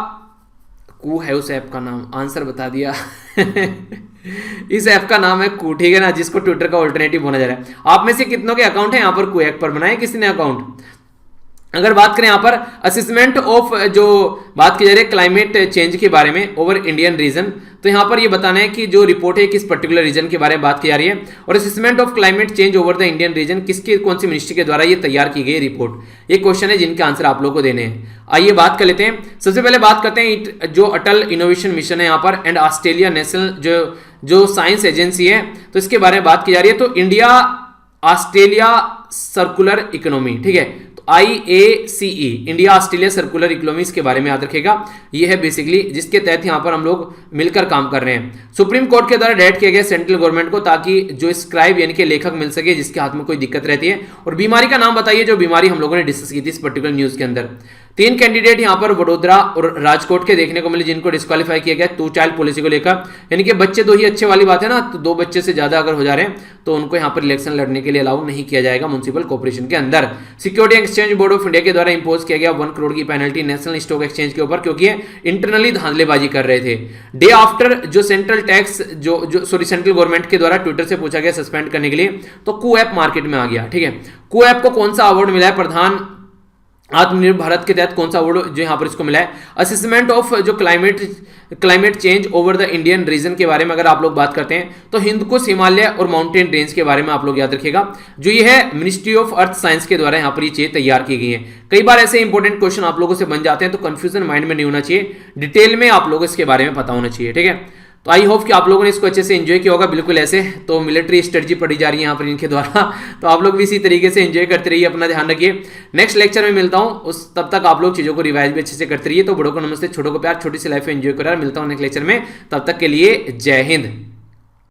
कू है उस ऐप का नाम, आंसर बता दिया इस ऐप का नाम है कू, ठीक है ना, जिसको ट्विटर का ऑल्टरनेटिव बोला जा रहा है। आप में से कितनों के अकाउंट है यहाँ पर कू ऐप पर बनाए किसी ने अकाउंट? अगर बात करें यहाँ पर असेसमेंट ऑफ जो बात की जा रही है क्लाइमेट चेंज के बारे में ओवर इंडियन रीजन, तो यहाँ पर ये बताना है कि जो रिपोर्ट है किस पर्टिकुलर रीजन के बारे में बात की जा रही है, और assessment of climate change over the Indian reason किसके कौन सी मिनिस्ट्री के द्वारा ये तैयार की गई रिपोर्ट। ये क्वेश्चन है जिनके आंसर आप लोग को देने हैं। आइए बात कर लेते हैं। सबसे पहले बात करते हैं जो अटल इनोवेशन मिशन है यहाँ पर एंड ऑस्ट्रेलिया नेशनल जो साइंस एजेंसी है, तो इसके बारे में बात की जा रही है। तो इंडिया ऑस्ट्रेलिया सर्कुलर इकोनॉमी, ठीक है, IACE India Australia circular economy के बारे में याद रखेगा। ये है बेसिकली जिसके तहत यहाँ पर हम लोग मिलकर काम कर रहे हैं। सुप्रीम कोर्ट के द्वारा डायरेक्ट किया गया सेंट्रल गवर्नमेंट को ताकि जो स्क्राइब यानी कि लेखक मिल सके जिसके हाथ में कोई दिक्कत रहती है। और बीमारी का नाम बताइए जो बीमारी हम लोगों ने डिस्कस की थी इस पर्टिकुलर न्यूज के अंदर। 3 कैंडिडेट यहाँ पर वडोदरा और राजकोट के देखने को मिले जिनको डिस्क्वालीफाई किया गया 2 चाइल्ड पॉलिसी को लेकर, यानी कि बच्चे 2 ही अच्छे वाली बात है ना, तो 2 बच्चे से ज्यादा अगर हो जा रहे हैं तो उनको यहाँ पर इलेक्शन लड़ने के लिए अलाउ नहीं किया जाएगा म्युनिसिपल कॉर्पोरेशन के अंदर। Security exchange board of India के द्वारा इंपोज किया गया 1 करोड़ की पेनल्टी नेशनल स्टॉक एक्सचेंज के ऊपर क्योंकि ये इंटरनली धांधलेबाजी कर रहे थे। डे आफ्टर जो सेंट्रल टैक्स सेंट्रल गवर्नमेंट के द्वारा ट्विटर से पूछा गया सस्पेंड करने के लिए, तो कू ऐप मार्केट में आ गया, ठीक है। कू ऐप को कौन सा अवार्ड मिला है? प्रधान आत्मनिर्भर भारत के तहत कौन सा अवार्ड जो यहाँ पर इसको मिला है? असेसमेंट ऑफ जो climate change over the Indian reason के बारे में अगर आप लोग बात करते हैं तो हिंदकुश, हिमालय और माउंटेन रेंज के बारे में आप लोग याद रखिएगा। जो ये है मिनिस्ट्री ऑफ अर्थ साइंस के द्वारा यहाँ पर ये चीज तैयार की गई है। कई बार ऐसे इंपॉर्टेंट क्वेश्चन आप लोगों से बन जाते हैं तो कंफ्यूजन माइंड में नहीं होना चाहिए, डिटेल में आप लोगों इसके बारे में पता होना चाहिए, ठीक है। तो आई होप कि आप लोगों ने इसको अच्छे से एंजॉय किया होगा। बिल्कुल ऐसे तो मिलिट्री स्ट्रेटजी पढ़ी जा रही है यहाँ पर इनके द्वारा, तो आप लोग भी इसी तरीके से एंजॉय करते रहिए, अपना ध्यान रखिए। नेक्स्ट लेक्चर में मिलता हूँ, उस तब तक आप लोग चीज़ों को रिवाइज भी अच्छे से करते रहिए। तो बड़ों को नमस्ते, छोटों को प्यार, छोटी सी लाइफ में एंजॉय करा। मिलता हूँ नेक्स्ट लेक्चर में, तब तक के लिए जय हिंद।